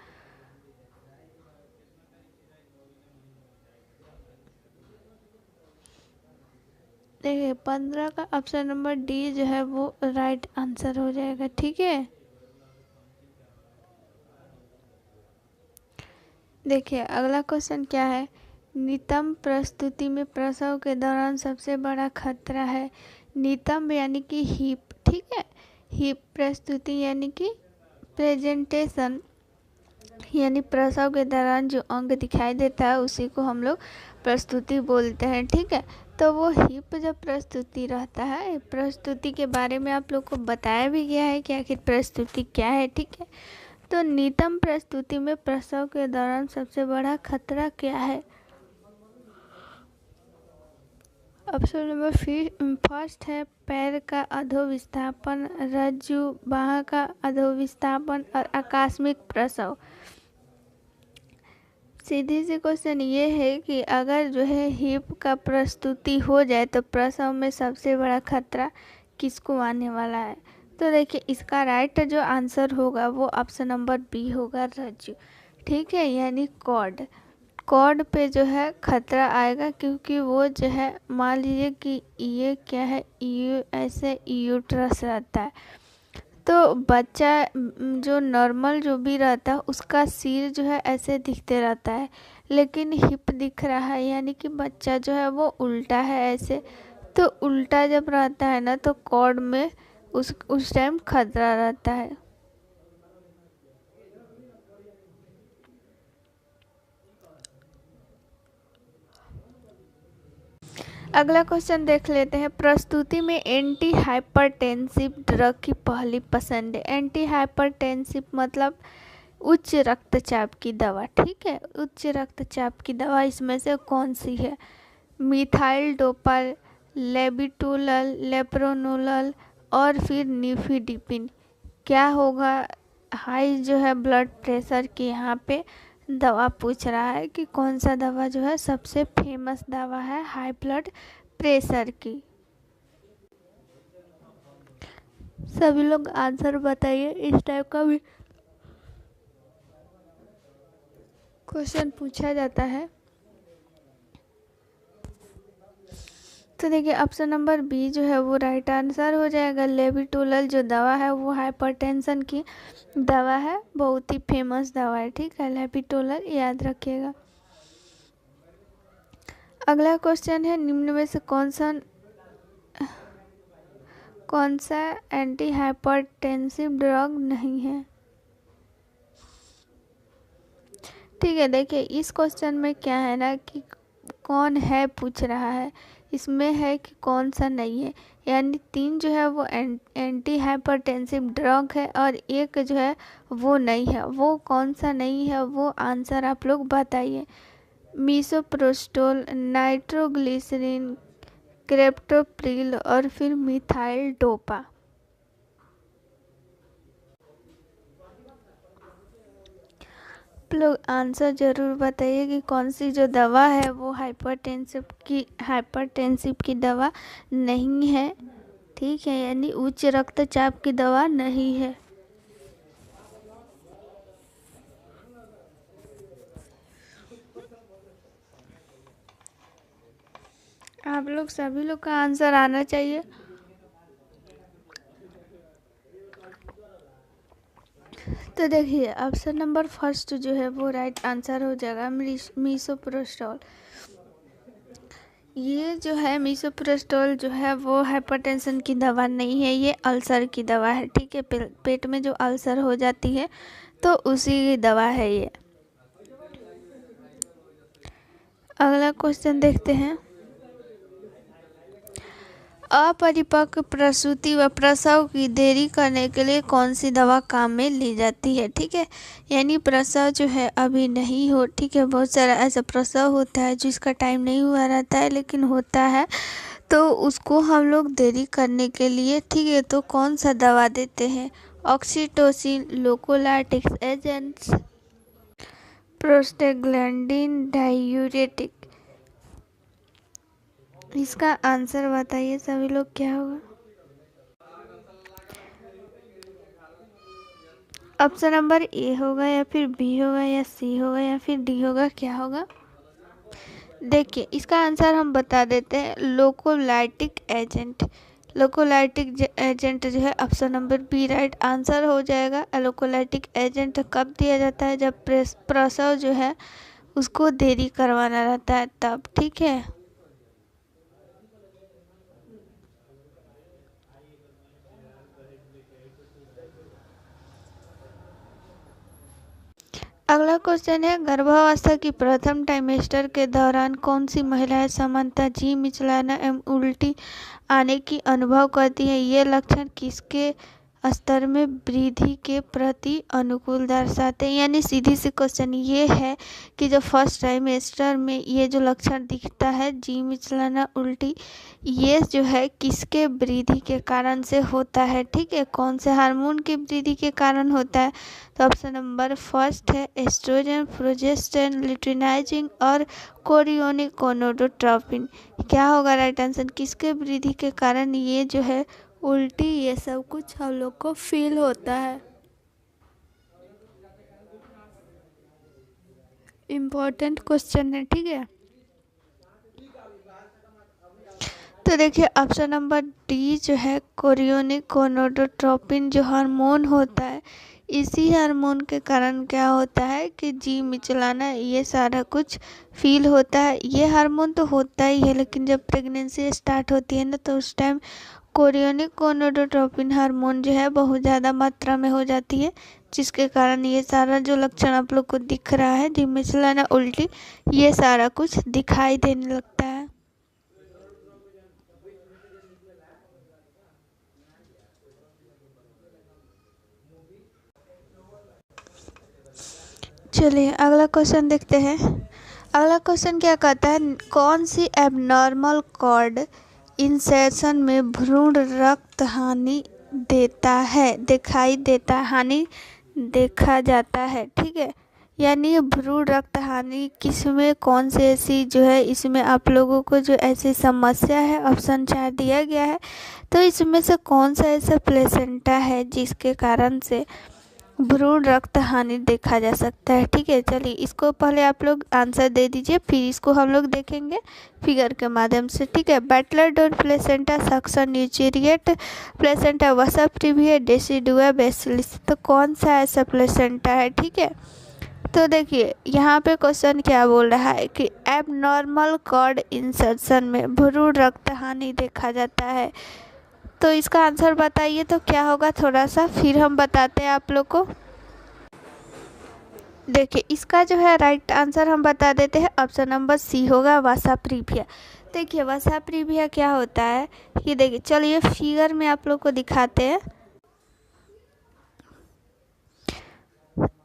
देखिए 15 का ऑप्शन नंबर डी जो है वो राइट आंसर हो जाएगा, ठीक है। देखिए अगला क्वेश्चन क्या है, नितंब प्रस्तुति में प्रसव के दौरान सबसे बड़ा खतरा है। नितंब यानी कि हिप, ठीक है। हिप प्रस्तुति यानी कि प्रेजेंटेशन, यानी प्रसव के दौरान जो अंग दिखाई देता है उसी को हम लोग प्रस्तुति बोलते हैं, ठीक है। तो वो हिप जब प्रस्तुति रहता है, प्रस्तुति के बारे में आप लोग को बताया भी गया है कि आखिर प्रस्तुति क्या है, ठीक है। तो नितंब प्रस्तुति में प्रसव के दौरान सबसे बड़ा खतरा क्या है। ऑप्शन नंबर फर्स्ट है पैर का अधोविस्थापन, रज्जु बाह का अधोविस्थापन और आकस्मिक प्रसव। सीधी सी क्वेश्चन ये है कि अगर जो है हिप का प्रस्तुति हो जाए तो प्रसव में सबसे बड़ा खतरा किसको आने वाला है। तो देखिए इसका राइट जो आंसर होगा वो ऑप्शन नंबर बी होगा, रज्जु, ठीक है। यानी कॉर्ड पे जो है खतरा आएगा, क्योंकि वो जो है मान लीजिए कि ये क्या है, ऐसे यूट्रस रहता है, तो बच्चा जो नॉर्मल जो भी रहता है उसका सिर जो है ऐसे दिखते रहता है, लेकिन हिप दिख रहा है, यानी कि बच्चा जो है वो उल्टा है ऐसे। तो उल्टा जब रहता है ना तो कॉर्ड में उस टाइम खतरा रहता है। अगला क्वेश्चन देख लेते हैं, प्रस्तुति में एंटी हाइपरटेंसिव ड्रग की पहली पसंद है। एंटी हाइपरटेंसिव मतलब उच्च रक्तचाप की दवा, ठीक है। उच्च रक्तचाप की दवा इसमें से कौन सी है, मिथाइल डोपा, लेबिटोलल, लेप्रोनोलल और फिर निफिडिपिन। क्या होगा, हाई जो है ब्लड प्रेशर की यहाँ पे दवा पूछ रहा है कि कौन सा दवा जो है सबसे फेमस दवा है हाई ब्लड प्रेशर की। सभी लोग आंसर बताइए, इस टाइप का भी क्वेश्चन पूछा जाता है। तो देखिए ऑप्शन नंबर बी जो है वो राइट आंसर हो जाएगा। लेबिटोलल जो दवा है वो हाइपरटेंशन की दवा है, बहुत ही फेमस दवा है, ठीक है। लेबिटोलल याद रखिएगा। अगला क्वेश्चन है, निम्न में से कौन सा एंटी हाइपरटेंसिव ड्रग नहीं है, ठीक है। देखिए इस क्वेश्चन में क्या है ना कि कौन है पूछ रहा है, इसमें है कि कौन सा नहीं है, यानी 3 जो है वो एंटी हाइपरटेंसिव ड्रग है और एक जो है वो नहीं है। वो कौन सा नहीं है वो आंसर आप लोग बताइए। मीसोप्रोस्टोल, नाइट्रोग्लिसरीन, क्रेप्टोप्रिल और फिर मिथाइल डोपा। लोग आंसर ज़रूर बताइए कि कौन सी जो दवा है वो हाइपरटेंसिव की दवा नहीं है, ठीक है, यानी उच्च रक्तचाप की दवा नहीं है। आप लोग सभी लोग का आंसर आना चाहिए। तो देखिए ऑप्शन नंबर फर्स्ट जो है वो राइट आंसर हो जाएगा, मीसोप्रोस्टॉल। ये जो है मीसोप्रोस्टॉल जो है वो हाइपरटेंशन की दवा नहीं है, ये अल्सर की दवा है। ठीक है, पेट में जो अल्सर हो जाती है तो उसी की दवा है ये। अगला क्वेश्चन देखते हैं। अपरिपक्व प्रसूति व प्रसव की देरी करने के लिए कौन सी दवा काम में ली जाती है। ठीक है, यानी प्रसव जो है अभी नहीं हो, ठीक है, बहुत सारा ऐसा प्रसव होता है जिसका टाइम नहीं हुआ रहता है लेकिन होता है, तो उसको हम लोग देरी करने के लिए, ठीक है, तो कौन सा दवा देते हैं। Oxytocin, tocolytics agents, prostaglandin, diuretic. इसका आंसर बताइए सभी लोग, क्या होगा। ऑप्शन नंबर ए होगा या फिर बी होगा या सी होगा या फिर डी होगा, क्या होगा। देखिए इसका आंसर हम बता देते हैं, लोकोलाइटिक एजेंट। लोकोलाइटिक एजेंट जो है option number B right answer हो जाएगा। लोकोलाइटिक एजेंट कब दिया जाता है, जब प्रसव जो है उसको देरी करवाना रहता है तब। ठीक है, अगला क्वेश्चन है, गर्भावस्था की प्रथम ट्राइमेस्टर के दौरान कौन सी महिलाएं सामान्यतः जी मिचलाना एवं उल्टी आने की अनुभव करती हैं। ये लक्षण किसके स्तर में वृद्धि के प्रति अनुकूल दर्शाते हैं। यानी सीधी सी क्वेश्चन ये है कि जो फर्स्ट ट्राइमेस्टर में ये जो लक्षण दिखता है जी मिचलाना उल्टी, ये जो है किसके वृद्धि के कारण से होता है। ठीक है, कौन से हार्मोन की वृद्धि के कारण होता है। तो ऑप्शन नंबर फर्स्ट है एस्ट्रोजन, प्रोजेस्टेरोन, लुटिनाइजिंग और कोरियोनिक गोनाडोट्रोपिन। क्या होगा राइट आंसर, किसके वृद्धि के कारण ये जो है उल्टी ये सब कुछ हम लोग को फील होता है। इम्पोर्टेंट क्वेश्चन है। ठीक है, तो देखिए ऑप्शन नंबर डी जो है कोरियोनिक गोनाडोट्रोपिन जो हार्मोन होता है, इसी हार्मोन के कारण क्या होता है कि जी मिचलाना ये सारा कुछ फील होता है। ये हार्मोन तो होता ही है, लेकिन जब प्रेगनेंसी स्टार्ट होती है ना तो उस टाइम कोरियोनिक गोनाडोट्रोपिन हार्मोन जो है बहुत ज़्यादा मात्रा में हो जाती है, जिसके कारण ये सारा जो लक्षण आप लोग को दिख रहा है जी मिचलाना उल्टी, ये सारा कुछ दिखाई देने लगता है। चलिए अगला क्वेश्चन देखते हैं। अगला क्वेश्चन क्या कहता है, कौन सी एबनॉर्मल कॉर्ड इंसर्शन में भ्रूण रक्त हानि देता है, दिखाई देता है, हानि देखा जाता है। ठीक है, यानी भ्रूण रक्त हानि किसमें, कौन से ऐसी जो है इसमें आप लोगों को जो ऐसी समस्या है, ऑप्शन 4 दिया गया है, तो इसमें से कौन सा ऐसा प्लेसेंटा है जिसके कारण से भ्रूण रक्त हानि देखा जा सकता है। ठीक है, चलिए इसको पहले आप लोग आंसर दे दीजिए, फिर इसको हम लोग देखेंगे फिगर के माध्यम से। ठीक है, battledore placenta, succenturiate placenta, vasa previa, decidua basalis. तो कौन सा ऐसा प्लेसेंटा है। ठीक है, तो देखिए यहाँ पे क्वेश्चन क्या बोल रहा है कि एबनॉर्मल कॉर्ड इंसर्शन में भ्रूण रक्त हानि देखा जाता है, तो इसका आंसर बताइए तो क्या होगा, थोड़ा सा फिर हम बताते हैं आप लोग को। देखिए इसका जो है राइट आंसर हम बता देते हैं, ऑप्शन नंबर सी होगा, वसा प्रीविया। देखिए वसा प्रीविया क्या होता है ये देखिए, चलिए फिगर में आप लोग को दिखाते हैं।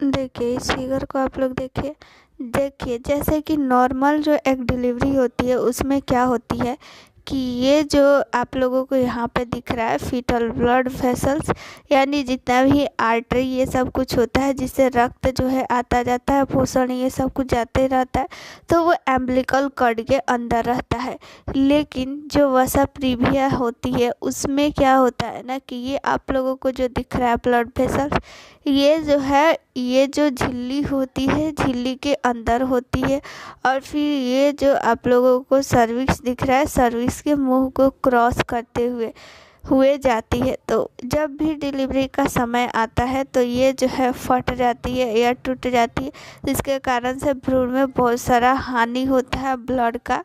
देखिए इस फिगर को आप लोग देखिए, देखिए जैसे कि नॉर्मल जो एक डिलीवरी होती है उसमें क्या होती है कि ये जो आप लोगों को यहाँ पे दिख रहा है फीटल ब्लड वेसल्स, यानी जितना भी आर्टरी ये सब कुछ होता है जिससे रक्त जो है आता जाता है, पोषण ये सब कुछ जाते रहता है, तो वो एम्बिलिकल कॉर्ड के अंदर रहता है। लेकिन जो वसा प्रीविया होती है उसमें क्या होता है ना कि ये आप लोगों को जो दिख रहा है ब्लड वेसल्स, ये जो है ये जो झिल्ली होती है झिल्ली के अंदर होती है। और फिर ये जो आप लोगों को सर्विक्स दिख रहा है सर्विक्स के मुंह को क्रॉस करते हुए जाती है। तो जब भी डिलीवरी का समय आता है तो ये जो है फट जाती है या टूट जाती है, जिसके कारण से भ्रूण में बहुत सारा हानि होता है ब्लड का।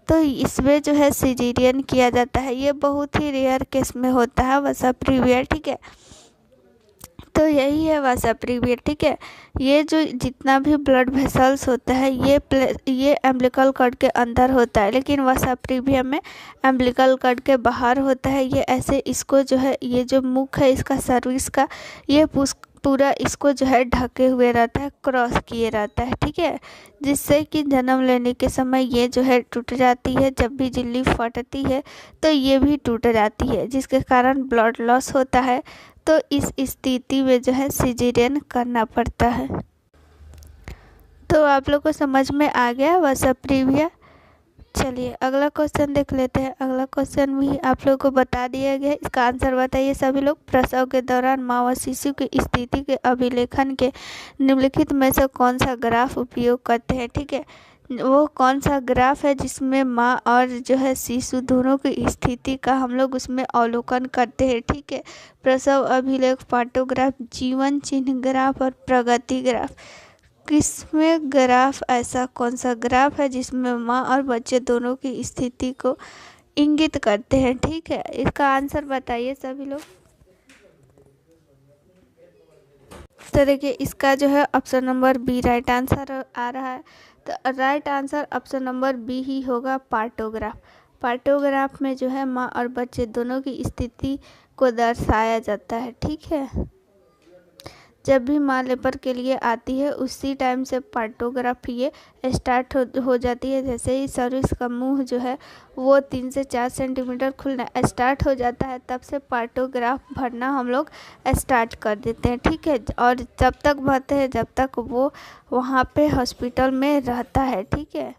तो इसमें जो है सिजेरियन किया जाता है। ये बहुत ही रेयर केस में होता है वसा प्रीविया, ठीक है। तो यही है वसा प्रीविया, ठीक है। ये जो जितना भी ब्लड वेसल्स होता है ये एम्बिलिकल कॉर्ड के अंदर होता है, लेकिन वसा प्रीविया में एम्बिलिकल कॉर्ड के बाहर होता है। ये ऐसे इसको जो है ये जो मुख है इसका सर्विस का ये पूरा इसको जो है ढके हुए रहता है, क्रॉस किए रहता है, ठीक है। जिससे कि जन्म लेने के समय ये जो है टूट जाती है। जब भी झिल्ली फटती है तो ये भी टूट जाती है, जिसके कारण ब्लड लॉस होता है। तो इस स्थिति में जो है सिजेरियन करना पड़ता है। तो आप लोग को समझ में आ गया वसा प्रीविया। चलिए अगला क्वेश्चन देख लेते हैं। अगला क्वेश्चन भी आप लोग को बता दिया गया है, इसका आंसर बताइए सभी लोग। प्रसव के दौरान माँ व शिशु की स्थिति के अभिलेखन के निम्नलिखित में से कौन सा ग्राफ उपयोग करते हैं, ठीक है। वो कौन सा ग्राफ है जिसमें माँ और जो है शिशु दोनों की स्थिति का हम लोग उसमें अवलोकन करते हैं, ठीक है। प्रसव अभिलेख पार्टोग्राफ, जीवन चिन्ह ग्राफ और प्रगति ग्राफ। किसमें ग्राफ ऐसा कौन सा ग्राफ है जिसमें माँ और बच्चे दोनों की स्थिति को इंगित करते हैं, ठीक है। इसका आंसर बताइए सभी लोग। तो देखिए इसका जो है option number B right answer आ रहा है। तो right answer option number B ही होगा, पार्टोग्राफ। पार्टोग्राफ में जो है माँ और बच्चे दोनों की स्थिति को दर्शाया जाता है, ठीक है। जब भी माँ लेबर के लिए आती है उसी टाइम से पार्टोग्राफ ये स्टार्ट हो जाती है। जैसे ही सर्विस का मुंह जो है वो 3 से 4 सेंटीमीटर खुलना स्टार्ट हो जाता है, तब से पार्टोग्राफ भरना हम लोग स्टार्ट कर देते हैं, ठीक है। और जब तक भरते हैं जब तक वो वहाँ पे हॉस्पिटल में रहता है, ठीक है।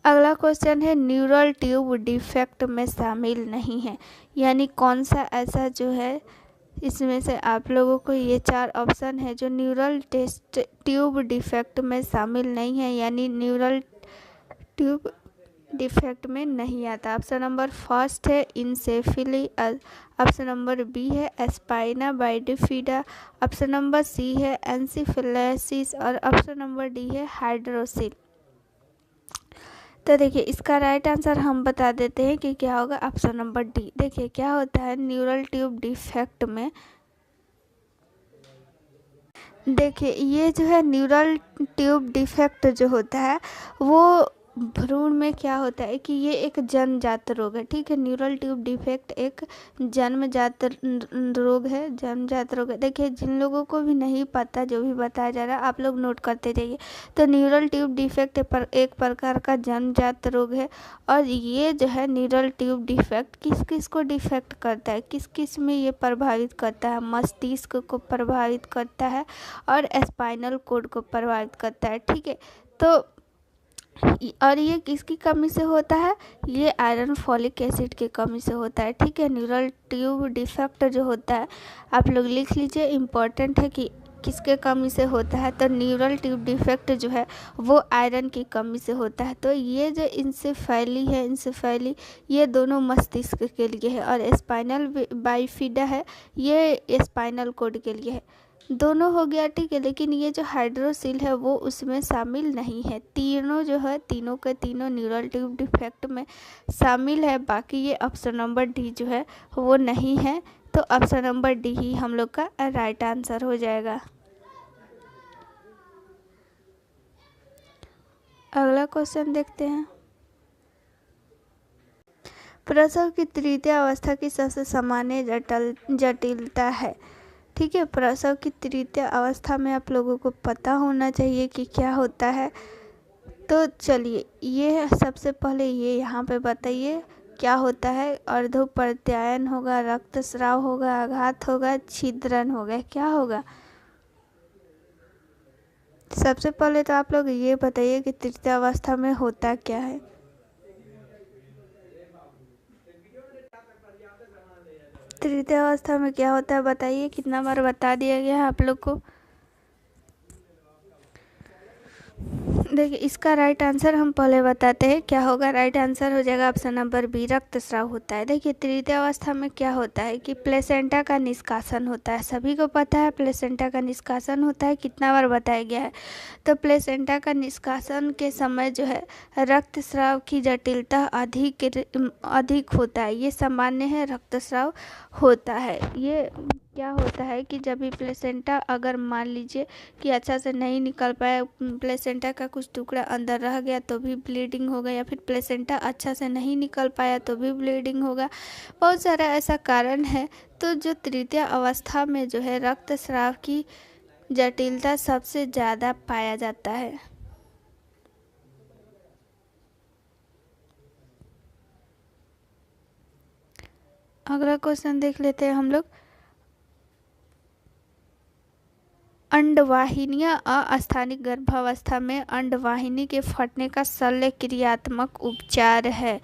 अगला क्वेश्चन है न्यूरल ट्यूब डिफेक्ट में शामिल नहीं है, यानी कौन सा ऐसा जो है इसमें से आप लोगों को ये 4 ऑप्शन है जो न्यूरल ट्यूब डिफेक्ट में शामिल नहीं है, यानी न्यूरल ट्यूब डिफेक्ट में नहीं आता। ऑप्शन नंबर फर्स्ट है इंसेफिली, ऑप्शन नंबर बी है एस्पाइना बाइडिफिडा, ऑप्शन नंबर सी है एंसिफिलिसिस और ऑप्शन नंबर डी है हाइड्रोसिल। तो देखिए इसका राइट आंसर हम बता देते हैं कि क्या होगा, ऑप्शन नंबर डी। देखिए क्या होता है न्यूरल ट्यूब डिफेक्ट में, देखिए ये जो है न्यूरल ट्यूब डिफेक्ट जो होता है वो भ्रूण में क्या होता है कि ये एक जन्मजात रोग है, ठीक है। न्यूरल ट्यूब डिफेक्ट एक जन्मजात रोग है, जन्मजात रोग है। देखिए जिन लोगों को भी नहीं पता जो भी बताया जा रहा है आप लोग नोट करते जाइए। तो न्यूरल ट्यूब डिफेक्ट एक प्रकार का जन्मजात रोग है। और ये जो है न्यूरल ट्यूब डिफेक्ट किस किस को डिफेक्ट करता है, किस किस में ये प्रभावित करता है, मस्तिष्क को प्रभावित करता है और स्पाइनल कोड को प्रभावित करता है, ठीक है। तो और ये किसकी कमी से होता है, ये आयरन फॉलिक एसिड की कमी से होता है, ठीक है। न्यूरल ट्यूब डिफेक्ट जो होता है आप लोग लिख लीजिए, इम्पॉर्टेंट है कि किसके कमी से होता है। तो न्यूरल ट्यूब डिफेक्ट जो है वो आयरन की कमी से होता है। तो ये जो इंसेफेली ये दोनों मस्तिष्क के लिए है और स्पाइनल बाइफिडा है ये स्पाइनल कोड के लिए है, दोनों हो गया, ठीक है। लेकिन ये जो हाइड्रोसिल है वो उसमें शामिल नहीं है। तीनों जो है तीनों के तीनों न्यूरल ट्यूब डिफेक्ट में शामिल है, बाकी ये ऑप्शन नंबर डी जो है वो नहीं है। तो ऑप्शन नंबर डी ही हम लोग का राइट आंसर हो जाएगा। अगला क्वेश्चन देखते हैं। प्रसव की तृतीय अवस्था की सबसे सामान्य जटिलता है, ठीक है। प्रसव की तृतीय अवस्था में आप लोगों को पता होना चाहिए कि क्या होता है। तो चलिए, ये सबसे पहले ये यहाँ पे बताइए क्या होता है। अर्धोप्रत्यायन होगा, रक्तस्राव होगा, आघात होगा, छिद्रन होगा, क्या होगा। सबसे पहले तो आप लोग ये बताइए कि तृतीय अवस्था में होता क्या है। तृतीय अवस्था में क्या होता है बताइए, कितना बार बता दिया गया है आप लोग को। देखिए, इसका राइट आंसर हम पहले बताते हैं क्या होगा। राइट आंसर हो जाएगा ऑप्शन नंबर बी, रक्तस्राव होता है। देखिए, तृतीय अवस्था में क्या होता है कि प्लेसेंटा का निष्कासन होता है। सभी को पता है प्लेसेंटा का निष्कासन होता है, कितना बार बताया गया है। तो प्लेसेंटा का निष्कासन के समय जो है रक्तस्राव की जटिलता अधिक होता है। ये सामान्य है, रक्तस्राव होता है। ये क्या होता है कि जब भी प्लेसेंटा अगर मान लीजिए कि अच्छा से नहीं निकल पाया, प्लेसेंटा का कुछ टुकड़ा अंदर रह गया तो भी ब्लीडिंग होगा, या फिर प्लेसेंटा अच्छा से नहीं निकल पाया तो भी ब्लीडिंग होगा। बहुत सारा ऐसा कारण है। तो जो तृतीय अवस्था में जो है रक्तस्राव की जटिलता सबसे ज़्यादा पाया जाता है। अगला क्वेश्चन देख लेते हैं हम लोग। अंडवाहिनियां अस्थानिक गर्भावस्था में अंडवाहिनी के फटने का शल्य क्रियात्मक उपचार है।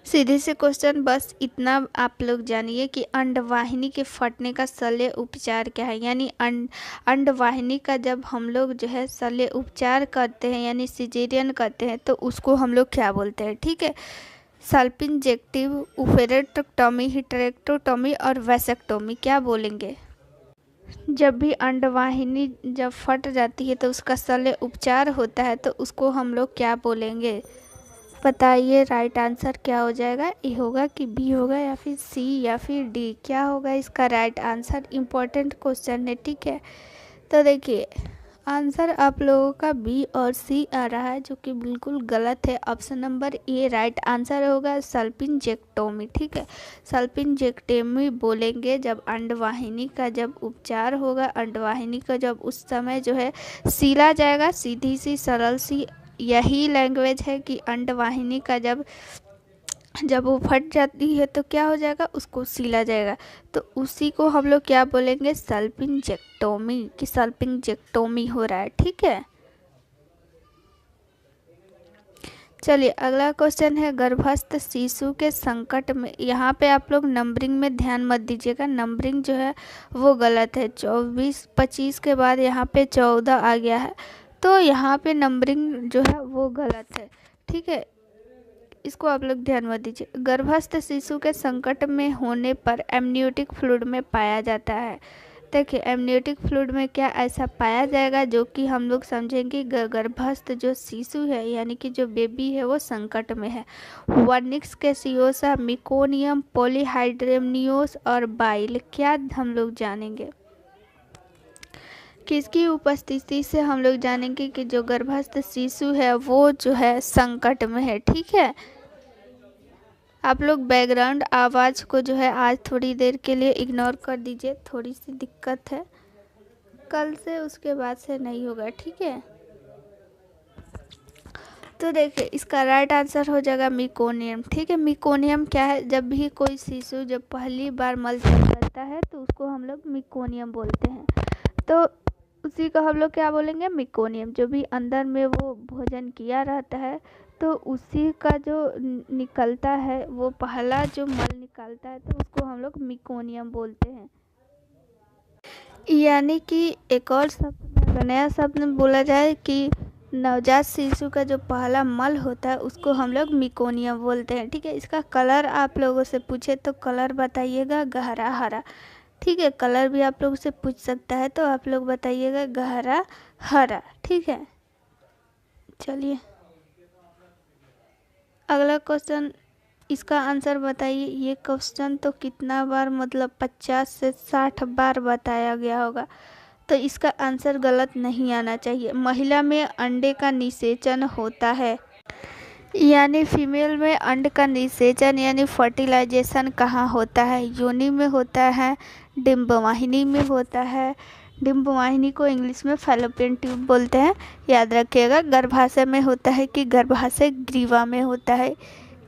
सीधे से क्वेश्चन, बस इतना आप लोग जानिए कि अंडवाहिनी के फटने का शल्य उपचार क्या है। यानी अंडवाहिनी का जब हम लोग जो है शल्य उपचार करते हैं यानी सिजेरियन करते हैं तो उसको हम लोग क्या बोलते हैं। ठीक है, सल्पिंजेक्टिव, ओपेरेक्टोमी, हिस्टेरेक्टोमी और वैसेक्टोमी, क्या बोलेंगे। जब भी अंडवाहिनी जब फट जाती है तो उसका शल्य उपचार होता है तो उसको हम लोग क्या बोलेंगे। बताइए राइट आंसर क्या हो जाएगा, ए होगा कि बी होगा या फिर सी या फिर डी, क्या होगा इसका राइट आंसर। इम्पोर्टेंट क्वेश्चन है, ठीक है। तो देखिए, आंसर आप लोगों का बी और सी आ रहा है जो कि बिल्कुल गलत है। Option number A right answer होगा, सल्पिंजेक्टोमी। ठीक है, सल्पिंजेक्टोमी बोलेंगे जब अंडवाहिनी का जब उपचार होगा, अंडवाहिनी का जब उस समय जो है सीला जाएगा। सीधी सी सरल सी यही लैंग्वेज है कि अंडवाहिनी का जब वो फट जाती है तो क्या हो जाएगा, उसको सीला जाएगा। तो उसी को हम लोग क्या बोलेंगे, सल्पिंजेक्टोमी, कि सल्पिंजेक्टोमी हो रहा है। ठीक है, चलिए अगला क्वेश्चन है, गर्भस्थ शिशु के संकट में। यहाँ पे आप लोग नंबरिंग में ध्यान मत दीजिएगा, नंबरिंग जो है वो गलत है। 24-25 के बाद यहाँ पे 14 आ गया है, तो यहाँ पे नंबरिंग जो है वो गलत है। ठीक है, इसको आप लोग ध्यान मत दीजिए। गर्भस्थ शिशु के संकट में होने पर एमनियोटिक फ्लूइड में पाया जाता है। देखिए, एमनियोटिक फ्लूइड में क्या ऐसा पाया जाएगा जो कि हम लोग समझेंगे गर्भस्थ जो शिशु है यानी कि जो बेबी है वो संकट में है। वर्निक्स कैसियोसा, मिकोनियम, पॉलीहाइड्रेमनियोस और बाइल, क्या हम लोग जानेंगे। किसकी उपस्थिति से हम लोग जानेंगे कि जो गर्भस्थ शिशु है वो जो है संकट में है। ठीक है, आप लोग बैकग्राउंड आवाज़ को जो है आज थोड़ी देर के लिए इग्नोर कर दीजिए, थोड़ी सी दिक्कत है, कल से उसके बाद से नहीं होगा। ठीक है, तो देखिए इसका राइट आंसर हो जाएगा मिकोनियम। ठीक है, मिकोनियम क्या है, जब भी कोई शिशु जब पहली बार मल करता है तो उसको हम लोग मिकोनियम बोलते हैं। तो उसी को हम लोग क्या बोलेंगे, मिकोनियम। जो भी अंदर में वो भोजन किया रहता है तो उसी का जो निकलता है, वो पहला जो मल निकलता है तो उसको हम लोग मिकोनियम बोलते हैं। यानी कि एक और शब्द में नया शब्द बोला जाए कि नवजात शिशु का जो पहला मल होता है उसको हम लोग मिकोनियम बोलते हैं। ठीक है, इसका कलर आप लोगों से पूछे तो कलर बताइएगा गहरा हरा। ठीक है, कलर भी आप लोग से पूछ सकता है तो आप लोग बताइएगा गहरा हरा। ठीक है, चलिए अगला क्वेश्चन, इसका आंसर बताइए। ये क्वेश्चन तो कितना बार, मतलब 50 से 60 बार बताया गया होगा, तो इसका आंसर गलत नहीं आना चाहिए। महिला में अंडे का निषेचन होता है, यानी फीमेल में अंड का निषेचन यानी फर्टिलाइजेशन कहाँ होता है, योनि में होता है, डिंबवाहिनी में होता है। डिंबवाहिनी को इंग्लिश में फैलोपियन ट्यूब बोलते हैं, याद रखिएगा। गर्भाशय में होता है कि गर्भाशय ग्रीवा में होता है।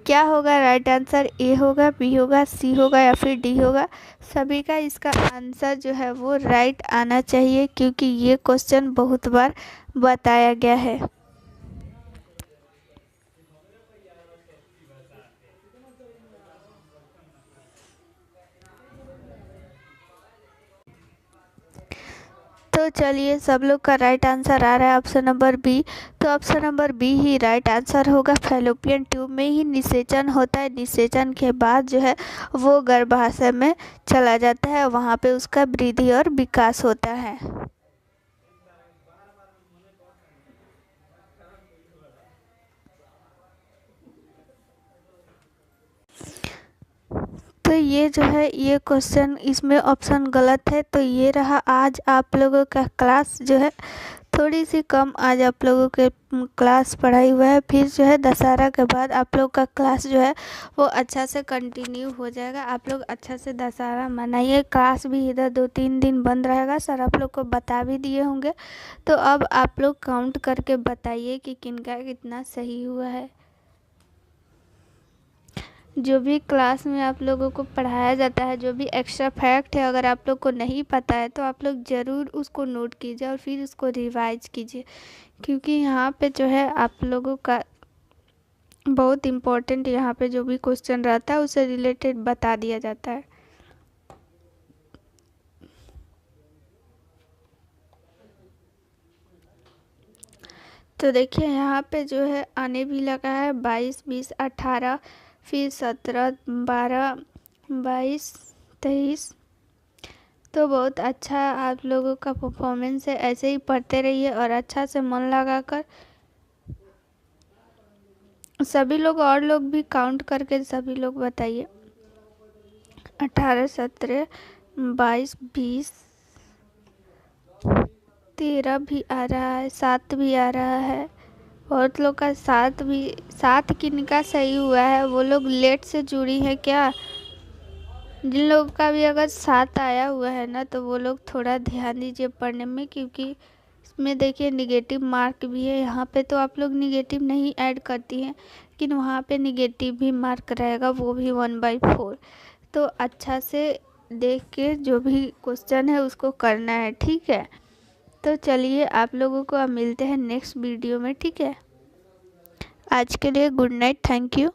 क्या होगा राइट आंसर? ए होगा, बी होगा, सी होगा या फिर डी होगा? सभी का इसका आंसर जो है वो राइट आना चाहिए, क्योंकि ये क्वेश्चन बहुत बार बताया गया है। तो चलिए, सब लोग का राइट आंसर आ रहा है ऑप्शन नंबर बी। तो ऑप्शन नंबर बी ही राइट आंसर होगा। फैलोपियन ट्यूब में ही निषेचन होता है। निषेचन के बाद जो है वो गर्भाशय में चला जाता है, वहाँ पे उसका वृद्धि और विकास होता है। तो ये जो है ये क्वेश्चन, इसमें ऑप्शन गलत है। तो ये रहा आज आप लोगों का क्लास जो है थोड़ी सी कम आज आप लोगों के क्लास पढ़ाई हुआ है। फिर जो है दशहरा के बाद आप लोग का क्लास जो है वो अच्छा से कंटिन्यू हो जाएगा। आप लोग अच्छा से दशहरा मनाइए। क्लास भी इधर 2-3 दिन बंद रहेगा, सर आप लोग को बता भी दिए होंगे। तो अब आप लोग काउंट करके बताइए कि किनका कितना सही हुआ है। जो भी क्लास में आप लोगों को पढ़ाया जाता है, जो भी एक्स्ट्रा फैक्ट है, अगर आप लोग को नहीं पता है तो आप लोग ज़रूर उसको नोट कीजिए और फिर उसको रिवाइज कीजिए, क्योंकि यहाँ पे जो है आप लोगों का बहुत इम्पोर्टेंट यहाँ पे जो भी क्वेश्चन रहता है उससे रिलेटेड बता दिया जाता है। तो देखिए यहाँ पे जो है आने भी लगा है 22, 20, 18, फिर 17, 12, 22, 23। तो बहुत अच्छा आप लोगों का परफॉर्मेंस है। ऐसे ही पढ़ते रहिए और अच्छा से मन लगाकर। सभी लोग और लोग भी काउंट करके सभी लोग बताइए। 18, 17, 22, 20, 13 भी आ रहा है, 7 भी आ रहा है। बहुत लोग का 7 किनका सही हुआ है? वो लोग लेट से जुड़ी हैं क्या? जिन लोगों का भी अगर 7 आया हुआ है ना, तो वो लोग थोड़ा ध्यान दीजिए पढ़ने में, क्योंकि इसमें देखिए निगेटिव मार्क भी है। यहाँ पे तो आप लोग निगेटिव नहीं ऐड करती हैं, लेकिन वहाँ पे निगेटिव भी मार्क रहेगा, वो भी 1/4। तो अच्छा से देख के जो भी क्वेश्चन है उसको करना है, ठीक है। तो चलिए आप लोगों को अब मिलते हैं नेक्स्ट वीडियो में, ठीक है। आज के लिए गुड नाइट, थैंक यू।